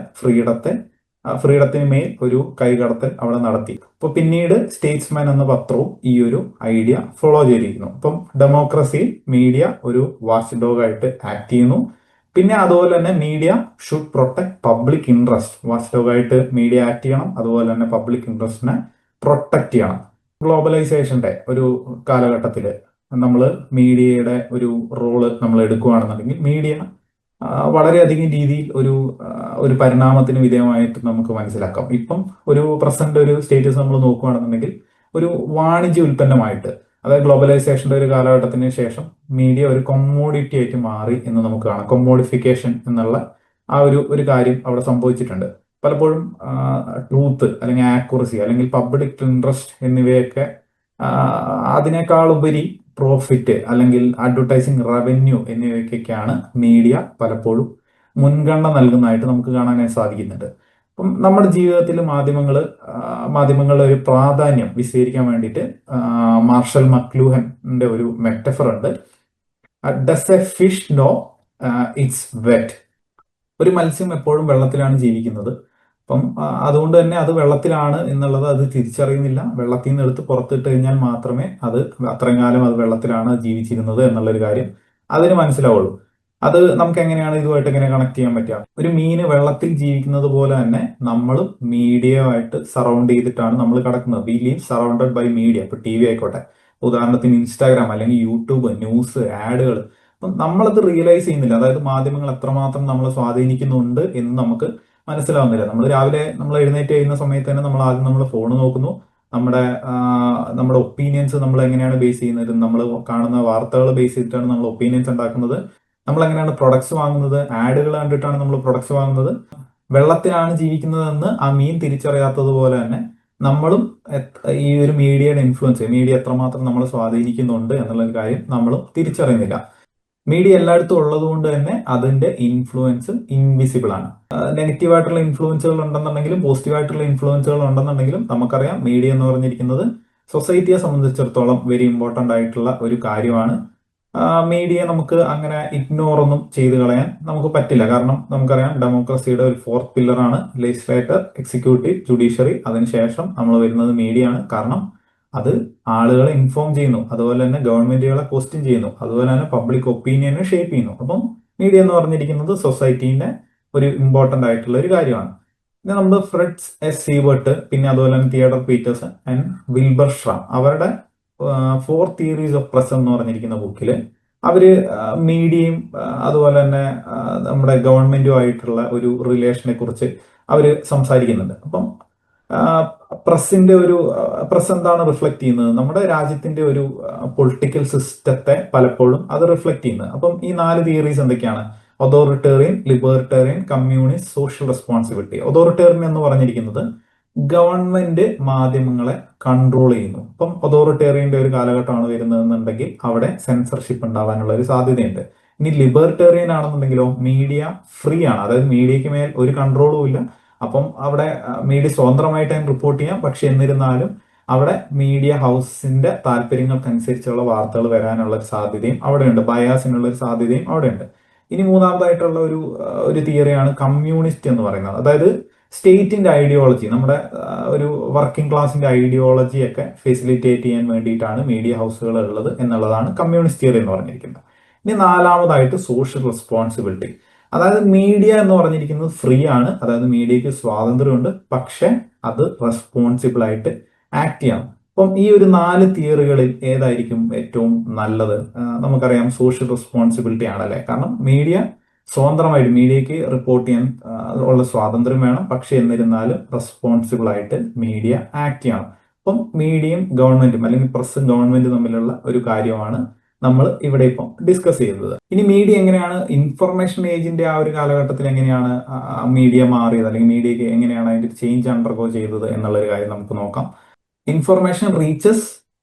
ഫ്രീഡത്തിന് മേൽ ഒരു കൈകടത്തൽ അവിടെ നടത്തി. അപ്പൊ പിന്നീട് സ്റ്റേറ്റ്സ്മാൻ എന്ന പത്രവും ഈ ഒരു ഐഡിയ ഫോളോ ചെയ്തിരിക്കുന്നു. അപ്പം ഡെമോക്രസിയിൽ മീഡിയ ഒരു വാച്ച് ഡോഗ് ആയിട്ട് ആക്ട് ചെയ്യുന്നു. പിന്നെ അതുപോലെ തന്നെ media should protect public interest. Watch dog ആയിട്ട് മീഡിയ ആക്ട് ചെയ്യണം, അതുപോലെ തന്നെ പബ്ലിക് ഇൻട്രസ്റ്റിനെ പ്രൊട്ടക്ട് ചെയ്യണം. ഗ്ലോബലൈസേഷന്റെ ഒരു കാലഘട്ടത്തിൽ നമ്മൾ മീഡിയയുടെ ഒരു റോള് നമ്മൾ എടുക്കുകയാണെന്നുണ്ടെങ്കിൽ മീഡിയ വളരെയധികം രീതിയിൽ ഒരു പരിണാമത്തിന് വിധേയമായിട്ട് നമുക്ക് മനസ്സിലാക്കാം. ഇപ്പം ഒരു പ്രസന്റ് ഒരു സ്റ്റേറ്റസ് നമ്മൾ നോക്കുകയാണെന്നുണ്ടെങ്കിൽ ഒരു വാണിജ്യ ഉൽപ്പന്നമായിട്ട്, അതായത് ഗ്ലോബലൈസേഷന്റെ ഒരു കാലഘട്ടത്തിന് ശേഷം മീഡിയ ഒരു കൊമ്മോഡിറ്റി ആയിട്ട് മാറി എന്ന് നമുക്ക് കാണാം. കൊമ്മോഡിഫിക്കേഷൻ എന്നുള്ള ആ ഒരു കാര്യം അവിടെ സംഭവിച്ചിട്ടുണ്ട്. പലപ്പോഴും ട്രൂത്ത് അല്ലെങ്കിൽ ആക്യുറസി അല്ലെങ്കിൽ പബ്ലിക് ഇൻട്രസ്റ്റ് എന്നിവയൊക്കെ അതിനേക്കാൾ ഉപരി പ്രോഫിറ്റ് അല്ലെങ്കിൽ അഡ്വർടൈസിങ് റവന്യൂ എന്നിവയ്ക്കൊക്കെയാണ് മീഡിയ പലപ്പോഴും മുൻഗണന നൽകുന്നതായിട്ട് നമുക്ക് കാണാനായി സാധിക്കുന്നുണ്ട്. അപ്പം നമ്മുടെ ജീവിതത്തിൽ മാധ്യമങ്ങളുടെ ഒരു പ്രാധാന്യം വിശദീകരിക്കാൻ വേണ്ടിയിട്ട് മാർഷൽ മക്ലൂഹന്റെ ഒരു മെറ്റഫർ ഉണ്ട്. Does a fish know it's wet? ഒരു മത്സ്യം എപ്പോഴും വെള്ളത്തിലാണ് ജീവിക്കുന്നത്. അപ്പം അതുകൊണ്ട് തന്നെ അത് വെള്ളത്തിലാണ് എന്നുള്ളത് അത് തിരിച്ചറിയുന്നില്ല. വെള്ളത്തിൽ നിന്ന് എടുത്ത് പുറത്തിട്ട് കഴിഞ്ഞാൽ മാത്രമേ അത് അത്രയും കാലം അത് വെള്ളത്തിലാണ് ജീവിച്ചിരുന്നത് എന്നുള്ളൊരു കാര്യം അതിന് മനസ്സിലാവുള്ളൂ. അത് നമുക്ക് എങ്ങനെയാണ് ഇതുമായിട്ട് എങ്ങനെ കണക്ട് ചെയ്യാൻ പറ്റുക? ഒരു മീന് വെള്ളത്തിൽ ജീവിക്കുന്നത് പോലെ തന്നെ നമ്മളും മീഡിയയുമായിട്ട് സറൗണ്ട് ചെയ്തിട്ടാണ് നമ്മൾ കിടക്കുന്നത്. We live surrounded by media. ഇപ്പൊ TV ആയിക്കോട്ടെ, ഉദാഹരണത്തിന് ഇൻസ്റ്റാഗ്രാം അല്ലെങ്കിൽ യൂട്യൂബ്, ന്യൂസ്, ആഡുകൾ. അപ്പം നമ്മളത് റിയലൈസ് ചെയ്യുന്നില്ല. അതായത് മാധ്യമങ്ങൾ എത്രമാത്രം നമ്മളെ സ്വാധീനിക്കുന്നുണ്ട് എന്ന് നമുക്ക് മനസ്സിലാവുന്നില്ല. നമ്മൾ രാവിലെ നമ്മൾ എഴുന്നേറ്റ് ചെയ്യുന്ന സമയത്ത് തന്നെ നമ്മൾ ആദ്യം നമ്മൾ ഫോൺ നോക്കുന്നു. നമ്മുടെ ഒപ്പീനിയൻസ് നമ്മൾ എങ്ങനെയാണ് ബേസ് ചെയ്യുന്നത്? നമ്മൾ കാണുന്ന വാർത്തകൾ ബേസ് ചെയ്തിട്ടാണ് നമ്മൾ ഒപ്പീനിയൻസ് ഉണ്ടാക്കുന്നത്. നമ്മൾ എങ്ങനെയാണ് പ്രൊഡക്ട്സ് വാങ്ങുന്നത്? ആഡുകൾ കണ്ടിട്ടാണ് നമ്മൾ പ്രൊഡക്ട്സ് വാങ്ങുന്നത്. വെള്ളത്തിലാണ് ജീവിക്കുന്നതെന്ന് ആ മീൻ തിരിച്ചറിയാത്തതുപോലെ തന്നെ നമ്മളും ഈ ഒരു മീഡിയയുടെ ഇൻഫ്ലുവൻസ്, മീഡിയ എത്രമാത്രം നമ്മളെ സ്വാധീനിക്കുന്നുണ്ട് എന്നുള്ള കാര്യം നമ്മൾ തിരിച്ചറിയുന്നില്ല. മീഡിയ എല്ലായിടത്തും ഉള്ളത് കൊണ്ട് തന്നെ അതിന്റെ ഇൻഫ്ലുവൻസ് ഇൻവിസിബിൾ ആണ്. നെഗറ്റീവായിട്ടുള്ള ഇൻഫ്ലുവൻസുകൾ ഉണ്ടെന്നുണ്ടെങ്കിലും പോസിറ്റീവായിട്ടുള്ള ഇൻഫ്ലുവൻസുകൾ ഉണ്ടെന്നുണ്ടെങ്കിലും നമുക്കറിയാം മീഡിയ എന്ന് പറഞ്ഞിരിക്കുന്നത് സൊസൈറ്റിയെ സംബന്ധിച്ചിടത്തോളം വെരി ഇമ്പോർട്ടൻ്റ് ആയിട്ടുള്ള ഒരു കാര്യമാണ്. മീഡിയയെ നമുക്ക് അങ്ങനെ ഇഗ്നോർ ഒന്നും ചെയ്തു കളയാൻ നമുക്ക് പറ്റില്ല. കാരണം നമുക്കറിയാം ഡെമോക്രസിയുടെ ഒരു ഫോർത്ത് പില്ലറാണ് ലെജിസ്ലേറ്റർ, എക്സിക്യൂട്ടീവ്, ജുഡീഷ്യറി. അതിനുശേഷം നമ്മൾ വരുന്നത് മീഡിയ ആണ്. കാരണം അത് ആളുകളെ ഇൻഫോം ചെയ്യുന്നു, അതുപോലെ തന്നെ ഗവൺമെന്റുകളെ ക്വസ്റ്റ്യൻ ചെയ്യുന്നു, അതുപോലെ തന്നെ പബ്ലിക് ഒപ്പീനിയനെ ഷേപ്പ് ചെയ്യുന്നു. അപ്പം മീഡിയ എന്ന് പറഞ്ഞിരിക്കുന്നത് സൊസൈറ്റീന്റെ ഒരു ഇമ്പോർട്ടന്റ് ആയിട്ടുള്ള ഒരു കാര്യമാണ്. പിന്നെ നമ്മൾ ഫ്രെഡ്സ് എസ് സീബർട്ട്, പിന്നെ അതുപോലെ തന്നെ തിയഡർ പീറ്റേഴ്സൺ ആൻഡ് വിൽബർ ഷ്രാം, അവരുടെ ഫോർ തിയറീസ് ഓഫ് പ്രസ് എന്ന് പറഞ്ഞിരിക്കുന്ന ബുക്കിൽ അവര് മീഡിയയും അതുപോലെ തന്നെ നമ്മുടെ ഗവൺമെന്റും ആയിട്ടുള്ള ഒരു റിലേഷനെ കുറിച്ച് അവര് സംസാരിക്കുന്നുണ്ട്. അപ്പം പ്രസിന്റെ ഒരു പ്രസ് എന്താണ് റിഫ്ലക്ട് ചെയ്യുന്നത്? നമ്മുടെ രാജ്യത്തിന്റെ ഒരു പൊളിറ്റിക്കൽ സിസ്റ്റത്തെ പലപ്പോഴും അത് റിഫ്ലക്ട് ചെയ്യുന്നത്. അപ്പം ഈ 4 തിയറീസ് എന്തൊക്കെയാണ്? Authoritarian, libertarian, communist, social responsibility. Authoritarian എന്ന് പറഞ്ഞിരിക്കുന്നത് ഗവൺമെന്റ് മാധ്യമങ്ങളെ കൺട്രോൾ ചെയ്യുന്നു. ഇപ്പം ഒതോറിറ്റേറിയന്റെ ഒരു കാലഘട്ടമാണ് വരുന്നതെന്നുണ്ടെങ്കിൽ അവിടെ സെൻസർഷിപ്പ് ഉണ്ടാവാനുള്ള ഒരു സാധ്യതയുണ്ട്. ഇനി ലിബർട്ടേറിയൻ ആണെന്നുണ്ടെങ്കിലോ മീഡിയ ഫ്രീ ആണ്, അതായത് മീഡിയക്ക് മേൽ ഒരു കൺട്രോളും ഇല്ല. അപ്പം അവിടെ മീഡിയ സ്വതന്ത്രമായിട്ട് റിപ്പോർട്ട് ചെയ്യാം. പക്ഷെ എന്നിരുന്നാലും അവിടെ മീഡിയ ഹൗസിന്റെ താല്പര്യങ്ങൾക്കനുസരിച്ചുള്ള വാർത്തകൾ വരാനുള്ള ഒരു സാധ്യതയും അവിടെയുണ്ട്. ബയാസിനുള്ള ഒരു സാധ്യതയും അവിടെയുണ്ട്. ഇനി മൂന്നാമതായിട്ടുള്ള ഒരു തിയറിയാണ് കമ്മ്യൂണിസ്റ്റ് എന്ന് പറയുന്നത്. അതായത് സ്റ്റേറ്റിന്റെ ഐഡിയോളജി, നമ്മുടെ ഒരു വർക്കിംഗ് ക്ലാസിന്റെ ഐഡിയോളജിയൊക്കെ ഫെസിലിറ്റേറ്റ് ചെയ്യാൻ വേണ്ടിയിട്ടാണ് മീഡിയ ഹൗസുകൾ ഉള്ളത് എന്നുള്ളതാണ് കമ്മ്യൂണിസ്റ്റ് തിയറി എന്ന് പറഞ്ഞിരിക്കുന്നത്. ഇനി നാലാമതായിട്ട് സോഷ്യൽ റെസ്പോൺസിബിലിറ്റി. അതായത് മീഡിയ എന്ന് പറഞ്ഞിരിക്കുന്നത് ഫ്രീ ആണ്, അതായത് മീഡിയക്ക് സ്വാതന്ത്ര്യമുണ്ട്, പക്ഷെ അത് റെസ്പോൺസിബിൾ ആയിട്ട് ആക്ട് ചെയ്യണം. അപ്പം ഈ ഒരു 4 തിയറികളിൽ ഏതായിരിക്കും ഏറ്റവും നല്ലത്? നമുക്കറിയാം സോഷ്യൽ റെസ്പോൺസിബിലിറ്റി ആണല്ലേ. കാരണം മീഡിയ സ്വതന്ത്രമായിട്ട് മീഡിയക്ക് റിപ്പോർട്ട് ചെയ്യാൻ ഉള്ള സ്വാതന്ത്ര്യം വേണം, പക്ഷെ എന്നിരുന്നാലും റെസ്പോൺസിബിൾ ആയിട്ട് മീഡിയ ആക്ട് ചെയ്യണം. അപ്പം മീഡിയയും ഗവൺമെന്റും അല്ലെങ്കിൽ പ്രസ്സും ഗവൺമെന്റും തമ്മിലുള്ള ഒരു കാര്യമാണ് നമ്മൾ ഇവിടെ ഇപ്പം ഡിസ്കസ് ചെയ്തത്. ഇനി മീഡിയ എങ്ങനെയാണ് ഇൻഫർമേഷൻ ഏജിന്റെ ആ ഒരു കാലഘട്ടത്തിൽ എങ്ങനെയാണ് മീഡിയ മാറിയത്, അല്ലെങ്കിൽ മീഡിയക്ക് എങ്ങനെയാണ് അതിന്റെ ചേഞ്ച് അണ്ടർഗോ ചെയ്തത് എന്നുള്ളൊരു കാര്യം നമുക്ക് നോക്കാം. Information reaches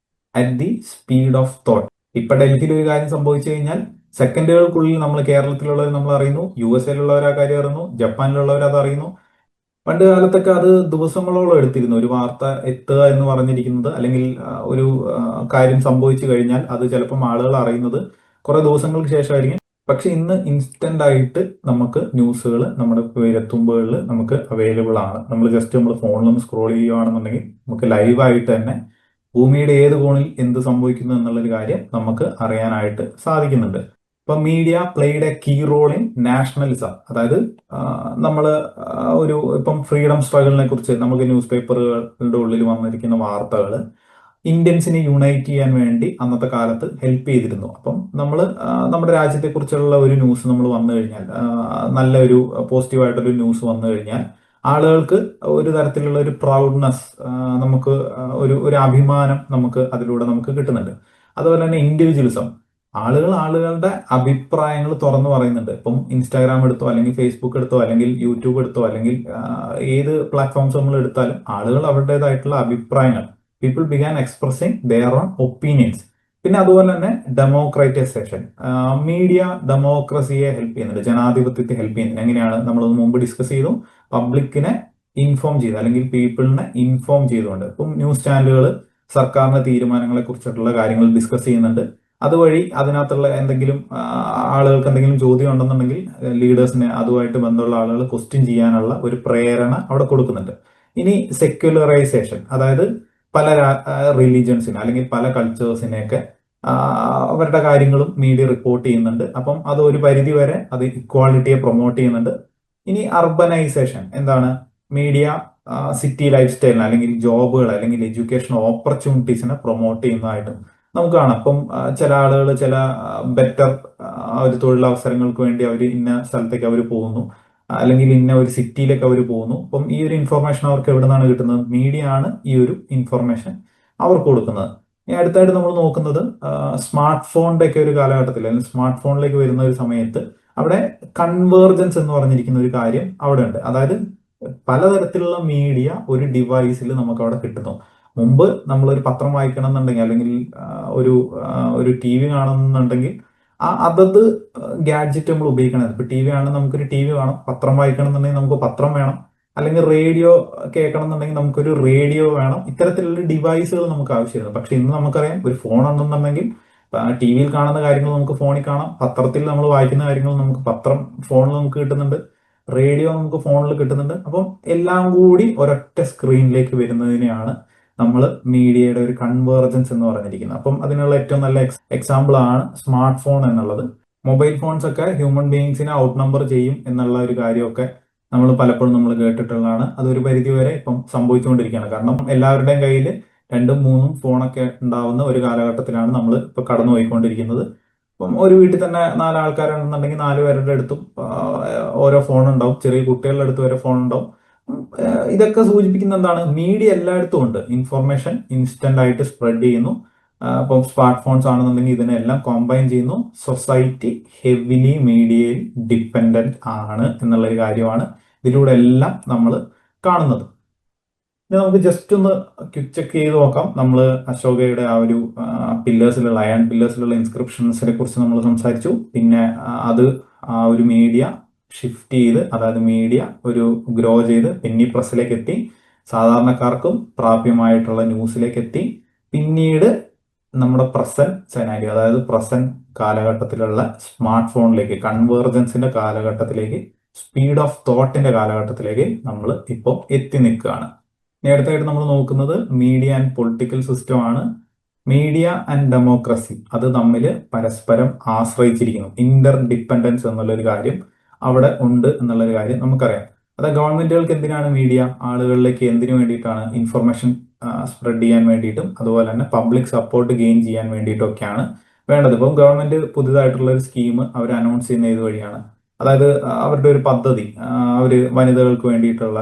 at the speed of thought. ഇപ്പൊ ഡൽഹിയിൽ ഒരു കാര്യം സംഭവിച്ചു കഴിഞ്ഞാൽ സെക്കൻഡുകൾക്കുള്ളിൽ നമ്മൾ കേരളത്തിലുള്ളവർ നമ്മൾ അറിയുന്നു, USA ആ കാര്യം അറിയുന്നു, ജപ്പാനിലുള്ളവർ അത് അറിയുന്നു. പണ്ട് കാലത്തൊക്കെ അത് ദിവസങ്ങളോളം എടുത്തിരുന്നു ഒരു വാർത്ത എത്തുക എന്ന് പറഞ്ഞിരിക്കുന്നത്, അല്ലെങ്കിൽ ഒരു കാര്യം സംഭവിച്ചു കഴിഞ്ഞാൽ അത് ചിലപ്പം ആളുകൾ അറിയുന്നത് കുറെ ദിവസങ്ങൾക്ക് ശേഷമായിരിക്കും. പക്ഷെ ഇന്ന് ഇൻസ്റ്റന്റ് ആയിട്ട് നമുക്ക് ന്യൂസുകൾ നമ്മുടെ വിരൽത്തുമ്പുകളിൽ നമുക്ക് അവൈലബിൾ ആണ്. നമ്മൾ ഫോണിലൊന്ന് സ്ക്രോൾ ചെയ്യുകയാണെന്നുണ്ടെങ്കിൽ നമുക്ക് ലൈവായിട്ട് തന്നെ ഭൂമിയുടെ ഏത് കോണിൽ എന്ത് സംഭവിക്കുന്നു എന്നുള്ളൊരു കാര്യം നമുക്ക് അറിയാനായിട്ട് സാധിക്കുന്നുണ്ട്. ഇപ്പൊ media played a key role in nationalism. അതായത് നമ്മൾ ഇപ്പം ഫ്രീഡം സ്ട്രഗിളിനെ കുറിച്ച് നമുക്ക് ന്യൂസ് പേപ്പറുകളുടെ ഉള്ളിൽ വന്നിരിക്കുന്ന വാർത്തകൾ ഇന്ത്യൻസിനെ യുണൈറ്റ് ചെയ്യാൻ വേണ്ടി അന്നത്തെ കാലത്ത് ഹെൽപ്പ് ചെയ്തിരുന്നു. അപ്പം നമ്മൾ നമ്മുടെ രാജ്യത്തെ കുറിച്ചുള്ള ഒരു ന്യൂസ് നമ്മൾ വന്നു കഴിഞ്ഞാൽ, നല്ല ഒരു പോസിറ്റീവായിട്ടൊരു ന്യൂസ് വന്നു കഴിഞ്ഞാൽ ആളുകൾക്ക് ഒരു തരത്തിലുള്ള ഒരു പ്രൗഡ്നെസ്, നമുക്ക് ഒരു അഭിമാനം അതിലൂടെ നമുക്ക് കിട്ടുന്നുണ്ട്. അതുപോലെ തന്നെ ഇൻഡിവിജ്വലിസം. ആളുകളുടെ അഭിപ്രായങ്ങൾ തുറന്നു പറയുന്നുണ്ട്. ഇപ്പം ഇൻസ്റ്റാഗ്രാം എടുത്തോ, അല്ലെങ്കിൽ ഫേസ്ബുക്ക് എടുത്തോ, അല്ലെങ്കിൽ യൂട്യൂബ് എടുത്തോ, അല്ലെങ്കിൽ ഏത് പ്ലാറ്റ്ഫോംസ് നമ്മൾ എടുത്താലും ആളുകൾ അവരുടേതായിട്ടുള്ള അഭിപ്രായങ്ങൾ, people began expressing their own opinions. പിന്നെ അതുപോലെ തന്നെ ഡെമോക്രറ്റൈസേഷൻ. മീഡിയ ഡെമോക്രസിയെ ഹെൽപ്പ് ചെയ്യുന്നുണ്ട്, ജനാധിപത്യത്തെ ഹെൽപ്പ് ചെയ്യുന്നുണ്ട്. എങ്ങനെയാണ് നമ്മളത് മുമ്പ് ഡിസ്കസ് ചെയ്തു? പബ്ലിക്കിനെ ഇൻഫോം ചെയ്ത്, അല്ലെങ്കിൽ പീപ്പിളിനെ ഇൻഫോം ചെയ്തുകൊണ്ട്. ഇപ്പം ന്യൂസ് ചാനലുകൾ സർക്കാരിന്റെ തീരുമാനങ്ങളെ കുറിച്ചിട്ടുള്ള കാര്യങ്ങൾ ഡിസ്കസ് ചെയ്യുന്നുണ്ട്. അതുവഴി അതിനകത്തുള്ള എന്തെങ്കിലും ആളുകൾക്ക് എന്തെങ്കിലും ചോദ്യം ഉണ്ടെന്നുണ്ടെങ്കിൽ ലീഡേഴ്സിനെ, അതുമായിട്ട് ബന്ധമുള്ള ആളുകൾ ക്വസ്റ്റ്യൻ ചെയ്യാനുള്ള ഒരു പ്രേരണ അവിടെ കൊടുക്കുന്നുണ്ട്. ഇനി സെക്യുലറൈസേഷൻ, അതായത് പല റിലീജിയൻസിനെ അല്ലെങ്കിൽ പല കൾച്ചേഴ്സിനെയൊക്കെ അവരുടെ കാര്യങ്ങളും മീഡിയ റിപ്പോർട്ട് ചെയ്യുന്നുണ്ട്. അപ്പം അത് ഒരു പരിധി വരെ അത് ഇക്വാളിറ്റിയെ പ്രൊമോട്ട് ചെയ്യുന്നുണ്ട്. ഇനി അർബനൈസേഷൻ എന്താണ്? മീഡിയ സിറ്റി ലൈഫ് സ്റ്റൈലിനെ, അല്ലെങ്കിൽ ജോബുകൾ, അല്ലെങ്കിൽ എഡ്യൂക്കേഷൻ ഓപ്പർച്യൂണിറ്റീസിനെ പ്രൊമോട്ട് ചെയ്യുന്നതായിട്ടും നമുക്ക് കാണാം. അപ്പം ചില ആളുകൾ ചില ബെറ്റർ ഒരു തൊഴിലവസരങ്ങൾക്ക് വേണ്ടി അവർ ഇന്ന സ്ഥലത്തേക്ക് അവർ പോകുന്നു, അല്ലെങ്കിൽ ഇന്ന ഒരു സിറ്റിയിലേക്ക് അവർ പോകുന്നു. അപ്പം ഈ ഒരു ഇൻഫർമേഷൻ അവർക്ക് എവിടെ നിന്നാണ് കിട്ടുന്നത്? മീഡിയ ആണ് ഈ ഒരു ഇൻഫർമേഷൻ അവർക്ക് കൊടുക്കുന്നത്. ഇനി അടുത്തായിട്ട് നമ്മൾ നോക്കുന്നത് സ്മാർട്ട് ഫോണിന്റെ ഒക്കെ ഒരു കാലഘട്ടത്തിൽ, അല്ലെങ്കിൽ സ്മാർട്ട് ഫോണിലേക്ക് വരുന്ന ഒരു സമയത്ത് അവിടെ കൺവേർജൻസ് എന്ന് പറഞ്ഞിരിക്കുന്ന ഒരു കാര്യം അവിടെ ഉണ്ട്. അതായത് പലതരത്തിലുള്ള മീഡിയ ഒരു ഡിവൈസിൽ നമുക്ക് അവിടെ കിട്ടുന്നു. മുമ്പ് നമ്മളൊരു പത്രം വായിക്കണം എന്നുണ്ടെങ്കിൽ, അല്ലെങ്കിൽ ഒരു ടി വി കാണുന്നുണ്ടെങ്കിൽ അതത് ഗാഡ്ജറ്റ് നമ്മൾ ഉപയോഗിക്കണം. ഇപ്പൊ ടി വി ആണെങ്കിൽ നമുക്കൊരു ടി വി വേണം, പത്രം വായിക്കണം എന്നുണ്ടെങ്കിൽ നമുക്ക് പത്രം വേണം, അല്ലെങ്കിൽ റേഡിയോ കേൾക്കണം എന്നുണ്ടെങ്കിൽ നമുക്കൊരു റേഡിയോ വേണം. ഇത്തരത്തിലുള്ള ഡിവൈസുകൾ നമുക്ക് ആവശ്യമായിരുന്നു. പക്ഷെ ഇന്ന് നമുക്കറിയാം ഒരു ഫോൺ ഉണ്ടെന്നുണ്ടെങ്കിൽ ടി വിയിൽ കാണുന്ന കാര്യങ്ങൾ നമുക്ക് ഫോണിൽ കാണാം, പത്രത്തിൽ നമ്മൾ വായിക്കുന്ന കാര്യങ്ങൾ നമുക്ക് പത്രം ഫോണിൽ നമുക്ക് കിട്ടുന്നുണ്ട്, റേഡിയോ നമുക്ക് ഫോണിൽ കിട്ടുന്നുണ്ട്. അപ്പം എല്ലാം കൂടി ഒരൊറ്റ സ്ക്രീനിലേക്ക് വരുന്നതിനെയാണ് നമ്മൾ മീഡിയയുടെ ഒരു കൺവേർജൻസ് എന്ന് പറഞ്ഞിരിക്കുന്നത്. അപ്പം അതിനുള്ള ഏറ്റവും നല്ല എക്സാമ്പിൾ ആണ് സ്മാർട്ട് ഫോൺ എന്നുള്ളത്. മൊബൈൽ ഫോൺസ് ഒക്കെ ഹ്യൂമൻ ബീയിങ്സിനെ ഔട്ട് നമ്പർ ചെയ്യും എന്നുള്ള ഒരു കാര്യമൊക്കെ നമ്മൾ പലപ്പോഴും നമ്മൾ കേട്ടിട്ടുള്ളതാണ്. അതൊരു പരിധി വരെ ഇപ്പം സംഭവിച്ചുകൊണ്ടിരിക്കുകയാണ്. കാരണം എല്ലാവരുടെയും കയ്യിൽ രണ്ടും മൂന്നും ഫോണൊക്കെ ഉണ്ടാവുന്ന ഒരു കാലഘട്ടത്തിലാണ് നമ്മൾ ഇപ്പൊ കടന്നുപോയിക്കൊണ്ടിരിക്കുന്നത്. ഇപ്പം ഒരു വീട്ടിൽ തന്നെ 4 ആൾക്കാരുണ്ടെന്നുണ്ടെങ്കിൽ 4 പേരുടെ അടുത്തും ഓരോ ഫോൺ ഉണ്ടാവും, ചെറിയ കുട്ടികളുടെ അടുത്ത് വരെ ഫോൺ ഉണ്ടാവും. ഇതൊക്കെ സൂചിപ്പിക്കുന്ന എന്താണ്? മീഡിയ എല്ലായിടത്തും ഉണ്ട്, ഇൻഫർമേഷൻ ഇൻസ്റ്റന്റ് ആയിട്ട് സ്പ്രെഡ് ചെയ്യുന്നു. ഇപ്പം സ്മാർട്ട് ഫോൺസ് ആണെന്നുണ്ടെങ്കിൽ ഇതിനെല്ലാം കോമ്പൈൻ ചെയ്യുന്നു. സൊസൈറ്റി ഹെവിലി മീഡിയയിൽ ഡിപ്പെൻഡന്റ് ആണ് എന്നുള്ളൊരു കാര്യമാണ് ഇതിലൂടെ എല്ലാം നമ്മൾ കാണുന്നത്. ഇനി നമുക്ക് ജസ്റ്റ് ഒന്ന് ക്വിക്ക് ചെക്ക് ചെയ്ത് നോക്കാം. നമ്മൾ അശോകയുടെ ആ ഒരു പില്ലേഴ്സിലുള്ള അയൺ പില്ലേഴ്സിലുള്ള ഇൻസ്ക്രിപ്ഷൻസിനെ കുറിച്ച് നമ്മൾ സംസാരിച്ചു. പിന്നെ അത് ആ ഒരു മീഡിയ ഷിഫ്റ്റ് ചെയ്ത്, അതായത് മീഡിയ ഒരു ഗ്രോ ചെയ്ത് പെന്നി പ്രസ്സിലേക്ക് എത്തി, സാധാരണക്കാർക്കും പ്രാപ്യമായിട്ടുള്ള ന്യൂസിലേക്ക് എത്തി. പിന്നീട് നമ്മുടെ പ്രസന്റ് സെനാരിയോ, അതായത് പ്രസന്റ് കാലഘട്ടത്തിലുള്ള സ്മാർട്ട് ഫോണിലേക്ക്, കൺവേർജൻസിന്റെ കാലഘട്ടത്തിലേക്ക്, സ്പീഡ് ഓഫ് തോട്ടിന്റെ കാലഘട്ടത്തിലേക്ക് നമ്മൾ ഇപ്പോൾ എത്തി നിൽക്കുകയാണ്. ഇനി അടുത്തായിട്ട് നമ്മൾ നോക്കുന്നത് മീഡിയ ആൻഡ് പൊളിറ്റിക്കൽ സിസ്റ്റം ആണ്. മീഡിയ ആൻഡ് ഡെമോക്രസി അത് തമ്മിൽ പരസ്പരം ആശ്രയിച്ചിരിക്കുന്നു. ഇന്റർ ഡിപ്പെൻഡൻസ് എന്നുള്ളൊരു കാര്യം അവിടെ ഉണ്ട് എന്നുള്ളൊരു കാര്യം നമുക്കറിയാം. അത് ഗവൺമെന്റുകൾക്ക് എന്തിനാണ് മീഡിയ? ആളുകളിലേക്ക് എന്തിനു വേണ്ടിയിട്ടാണ്? ഇൻഫർമേഷൻ സ്പ്രെഡ് ചെയ്യാൻ വേണ്ടിയിട്ടും അതുപോലെ തന്നെ പബ്ലിക് സപ്പോർട്ട് ഗെയിൻ ചെയ്യാൻ വേണ്ടിയിട്ടൊക്കെയാണ് വേണ്ടത്. ഇപ്പം ഗവൺമെന്റ് പുതിയതായിട്ടുള്ള ഒരു സ്കീം അവർ അനൗൺസ് ചെയ്യുന്ന ഇത് വഴിയാണ്. അതായത് അവരുടെ ഒരു പദ്ധതി, അവർ വനിതകൾക്ക് വേണ്ടിയിട്ടുള്ള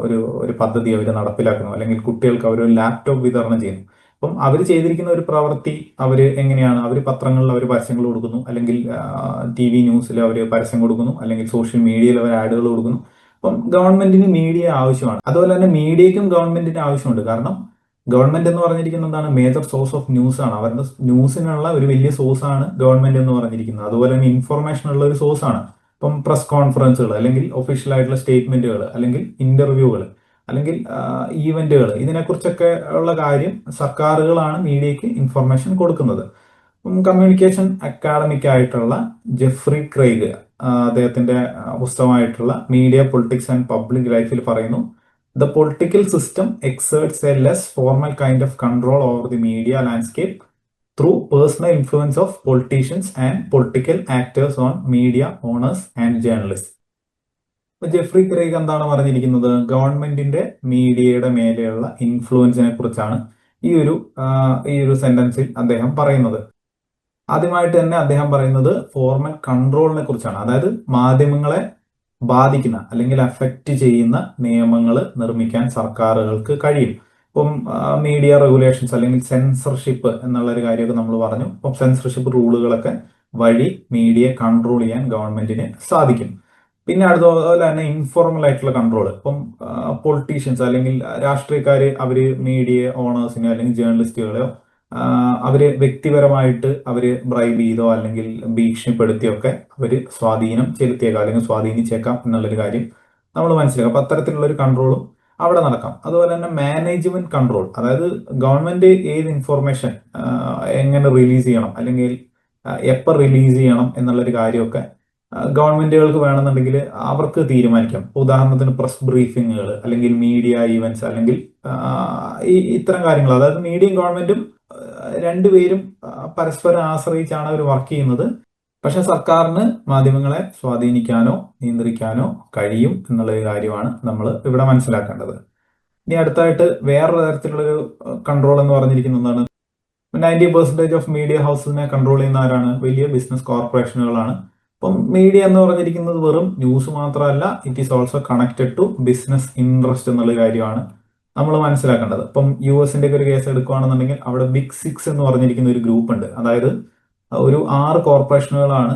ഒരു പദ്ധതി അവർ നടപ്പിലാക്കുന്നു, അല്ലെങ്കിൽ കുട്ടികൾക്ക് അവർ ഒരു ലാപ്ടോപ്പ് വിതരണം ചെയ്യുന്നു. അപ്പം അവർ ചെയ്തിരിക്കുന്ന ഒരു പ്രവൃത്തി അവർ എങ്ങനെയാണ്? അവർ പത്രങ്ങളിൽ അവർ പരസ്യങ്ങൾ കൊടുക്കുന്നു, അല്ലെങ്കിൽ TV ന്യൂസിൽ അവർ പരസ്യം കൊടുക്കുന്നു, അല്ലെങ്കിൽ സോഷ്യൽ മീഡിയയിൽ അവർ ആഡുകൾ കൊടുക്കുന്നു. അപ്പം ഗവൺമെന്റിന് മീഡിയ ആവശ്യമാണ്. അതുപോലെ തന്നെ മീഡിയയ്ക്കും ഗവൺമെന്റിന് ആവശ്യമുണ്ട്. കാരണം ഗവൺമെന്റ് എന്ന് പറഞ്ഞിരിക്കുന്നത് എന്താണ്? മേജർ സോഴ്സ് ഓഫ് ന്യൂസ് ആണ്. അവരുടെ ന്യൂസിനുള്ള ഒരു വലിയ സോഴ്സ് ആണ് ഗവൺമെന്റ് എന്ന് പറഞ്ഞിരിക്കുന്നത്. അതുപോലെ തന്നെ ഇൻഫർമേഷൻ ഉള്ള ഒരു സോഴ്സ് ആണ്. ഇപ്പം പ്രസ് കോൺഫറൻസുകൾ, അല്ലെങ്കിൽ ഒഫീഷ്യൽ ആയിട്ടുള്ള സ്റ്റേറ്റ്മെന്റുകൾ, അല്ലെങ്കിൽ ഇന്റർവ്യൂകൾ, അല്ലെങ്കിൽ ഈവന്റുകൾ, ഇതിനെക്കുറിച്ചൊക്കെ ഉള്ള കാര്യം സർക്കാരുകളാണ് മീഡിയയ്ക്ക് ഇൻഫർമേഷൻ കൊടുക്കുന്നത്. കമ്മ്യൂണിക്കേഷൻ അക്കാഡമിക് ആയിട്ടുള്ള ജെഫ്രി ക്രെയ്ഗ് അദ്ദേഹത്തിന്റെ പുസ്തകമായിട്ടുള്ള മീഡിയ പൊളിറ്റിക്സ് ആൻഡ് പബ്ലിക് ലൈഫിൽ പറയുന്നു, the political system exerts a less formal kind of control over the media landscape through personal influence of politicians and political actors on media owners and journalist. Jeffrey Craig എന്താണ് പറഞ്ഞിരിക്കുന്നത്? ഗവൺമെന്റിന്റെ മീഡിയയുടെ മേലെയുള്ള ഇൻഫ്ലുവൻസിനെ കുറിച്ചാണ് ഈ ഒരു സെന്റൻസിൽ അദ്ദേഹം പറയുന്നത്. ആദ്യമായിട്ട് തന്നെ അദ്ദേഹം പറയുന്നത് ഫോർമൽ കൺട്രോളിനെ കുറിച്ചാണ്. അതായത് മാധ്യമങ്ങളെ ബാധിക്കുന്ന അല്ലെങ്കിൽ അഫക്റ്റ് ചെയ്യുന്ന നിയമങ്ങൾ നിർമ്മിക്കാൻ സർക്കാരുകൾക്ക് കഴിയും. ഇപ്പം മീഡിയ റെഗുലേഷൻസ് അല്ലെങ്കിൽ സെൻസർഷിപ്പ് എന്നുള്ള ഒരു കാര്യമൊക്കെ നമ്മൾ പറഞ്ഞു. അപ്പം സെൻസർഷിപ്പ് റൂളുകളൊക്കെ വഴി മീഡിയ കൺട്രോൾ ചെയ്യാൻ ഗവൺമെന്റിന് സാധിക്കും. പിന്നെ അതുപോലെ തന്നെ ഇൻഫോർമൽ ആയിട്ടുള്ള കൺട്രോൾ. ഇപ്പം പൊളിറ്റീഷ്യൻസ് അല്ലെങ്കിൽ രാഷ്ട്രീയക്കാര് അവര് മീഡിയ ഓണേഴ്സിനെ അല്ലെങ്കിൽ ജേർണലിസ്റ്റുകളെയോ അവര് വ്യക്തിപരമായിട്ട് അവര് ബ്രൈബ് ചെയ്തോ അല്ലെങ്കിൽ ഭീഷണിപ്പെടുത്തിയോ ഒക്കെ അവര് സ്വാധീനം ചെലുത്തിയേക്കാം, അല്ലെങ്കിൽ സ്വാധീനിച്ചേക്കാം എന്നുള്ളൊരു കാര്യം നമ്മൾ മനസ്സിലാക്കാം. അപ്പൊ അത്തരത്തിലുള്ള ഒരു കൺട്രോളും അവിടെ നടക്കാം. അതുപോലെ തന്നെ മാനേജ്മെന്റ് കൺട്രോൾ, അതായത് ഗവൺമെന്റ് ഏത് ഇൻഫർമേഷൻ എങ്ങനെ റിലീസ് ചെയ്യണം, അല്ലെങ്കിൽ എപ്പോൾ റിലീസ് ചെയ്യണം എന്നുള്ളൊരു കാര്യമൊക്കെ ഗവൺമെന്റുകൾക്ക് വേണമെന്നുണ്ടെങ്കിൽ അവർക്ക് തീരുമാനിക്കാം. ഉദാഹരണത്തിന് പ്രസ് ബ്രീഫിങ്ങുകൾ, അല്ലെങ്കിൽ മീഡിയ ഈവൻറ്റ്സ്, അല്ലെങ്കിൽ ഇത്തരം കാര്യങ്ങൾ. അതായത് മീഡിയയും ഗവൺമെന്റും രണ്ടുപേരും പരസ്പരം ആശ്രയിച്ചാണ് അവർ വർക്ക് ചെയ്യുന്നത്. പക്ഷെ സർക്കാരിന് മാധ്യമങ്ങളെ സ്വാധീനിക്കാനോ നിയന്ത്രിക്കാനോ കഴിയും എന്നുള്ളൊരു കാര്യമാണ് നമ്മൾ ഇവിടെ മനസ്സിലാക്കേണ്ടത്. ഇനി അടുത്തായിട്ട് വേറൊരു തരത്തിലുള്ളൊരു കൺട്രോൾ എന്ന് പറഞ്ഞിരിക്കുന്നതാണ് 90% ഓഫ് മീഡിയ ഹൗസിനെ കൺട്രോൾ ചെയ്യുന്ന ആരാണ്? വലിയ ബിസിനസ് കോർപ്പറേഷനുകളാണ്. ഇപ്പം മീഡിയ എന്ന് പറഞ്ഞിരിക്കുന്നത് വെറും ന്യൂസ് മാത്രമല്ല, it is also connected to business interest എന്നുള്ള കാര്യമാണ് നമ്മൾ മനസ്സിലാക്കേണ്ടത്. ഇപ്പം US-ന്റെ ഒരു കേസ് എടുക്കുകയാണെന്നുണ്ടെങ്കിൽ അവിടെ ബിഗ് 6 എന്ന് പറഞ്ഞിരിക്കുന്ന ഒരു ഗ്രൂപ്പ് ഉണ്ട്. അതായത് ഒരു 6 കോർപ്പറേഷനുകളാണ്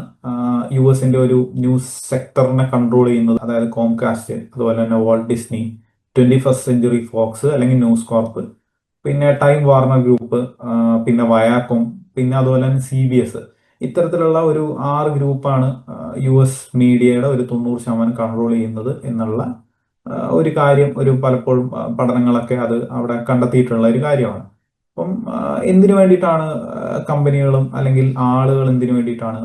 US-ന്റെ ഒരു ന്യൂസ് സെക്ടറിനെ കൺട്രോൾ ചെയ്യുന്നത്. അതായത് കോംകാസ്റ്റ്, അതുപോലെ തന്നെ Walt Disney, 21st century Fox അല്ലെങ്കിൽ ന്യൂസ് കോർപ്പ്, പിന്നെ ടൈം വാർണർ ഗ്രൂപ്പ്, പിന്നെ വയാക്കോം, പിന്നെ അതുപോലെ തന്നെ CBS. ഇത്തരത്തിലുള്ള ഒരു 6 ഗ്രൂപ്പാണ് US മീഡിയയുടെ ഒരു 90% കൺട്രോൾ ചെയ്യുന്നത് എന്നുള്ള ഒരു കാര്യം പലപ്പോഴും പഠനങ്ങളൊക്കെ അത് അവിടെ കണ്ടെത്തിയിട്ടുള്ള ഒരു കാര്യമാണ്. അപ്പം എന്തിനു വേണ്ടിയിട്ടാണ് കമ്പനികളും അല്ലെങ്കിൽ ആളുകൾ എന്തിനു വേണ്ടിയിട്ടാണ്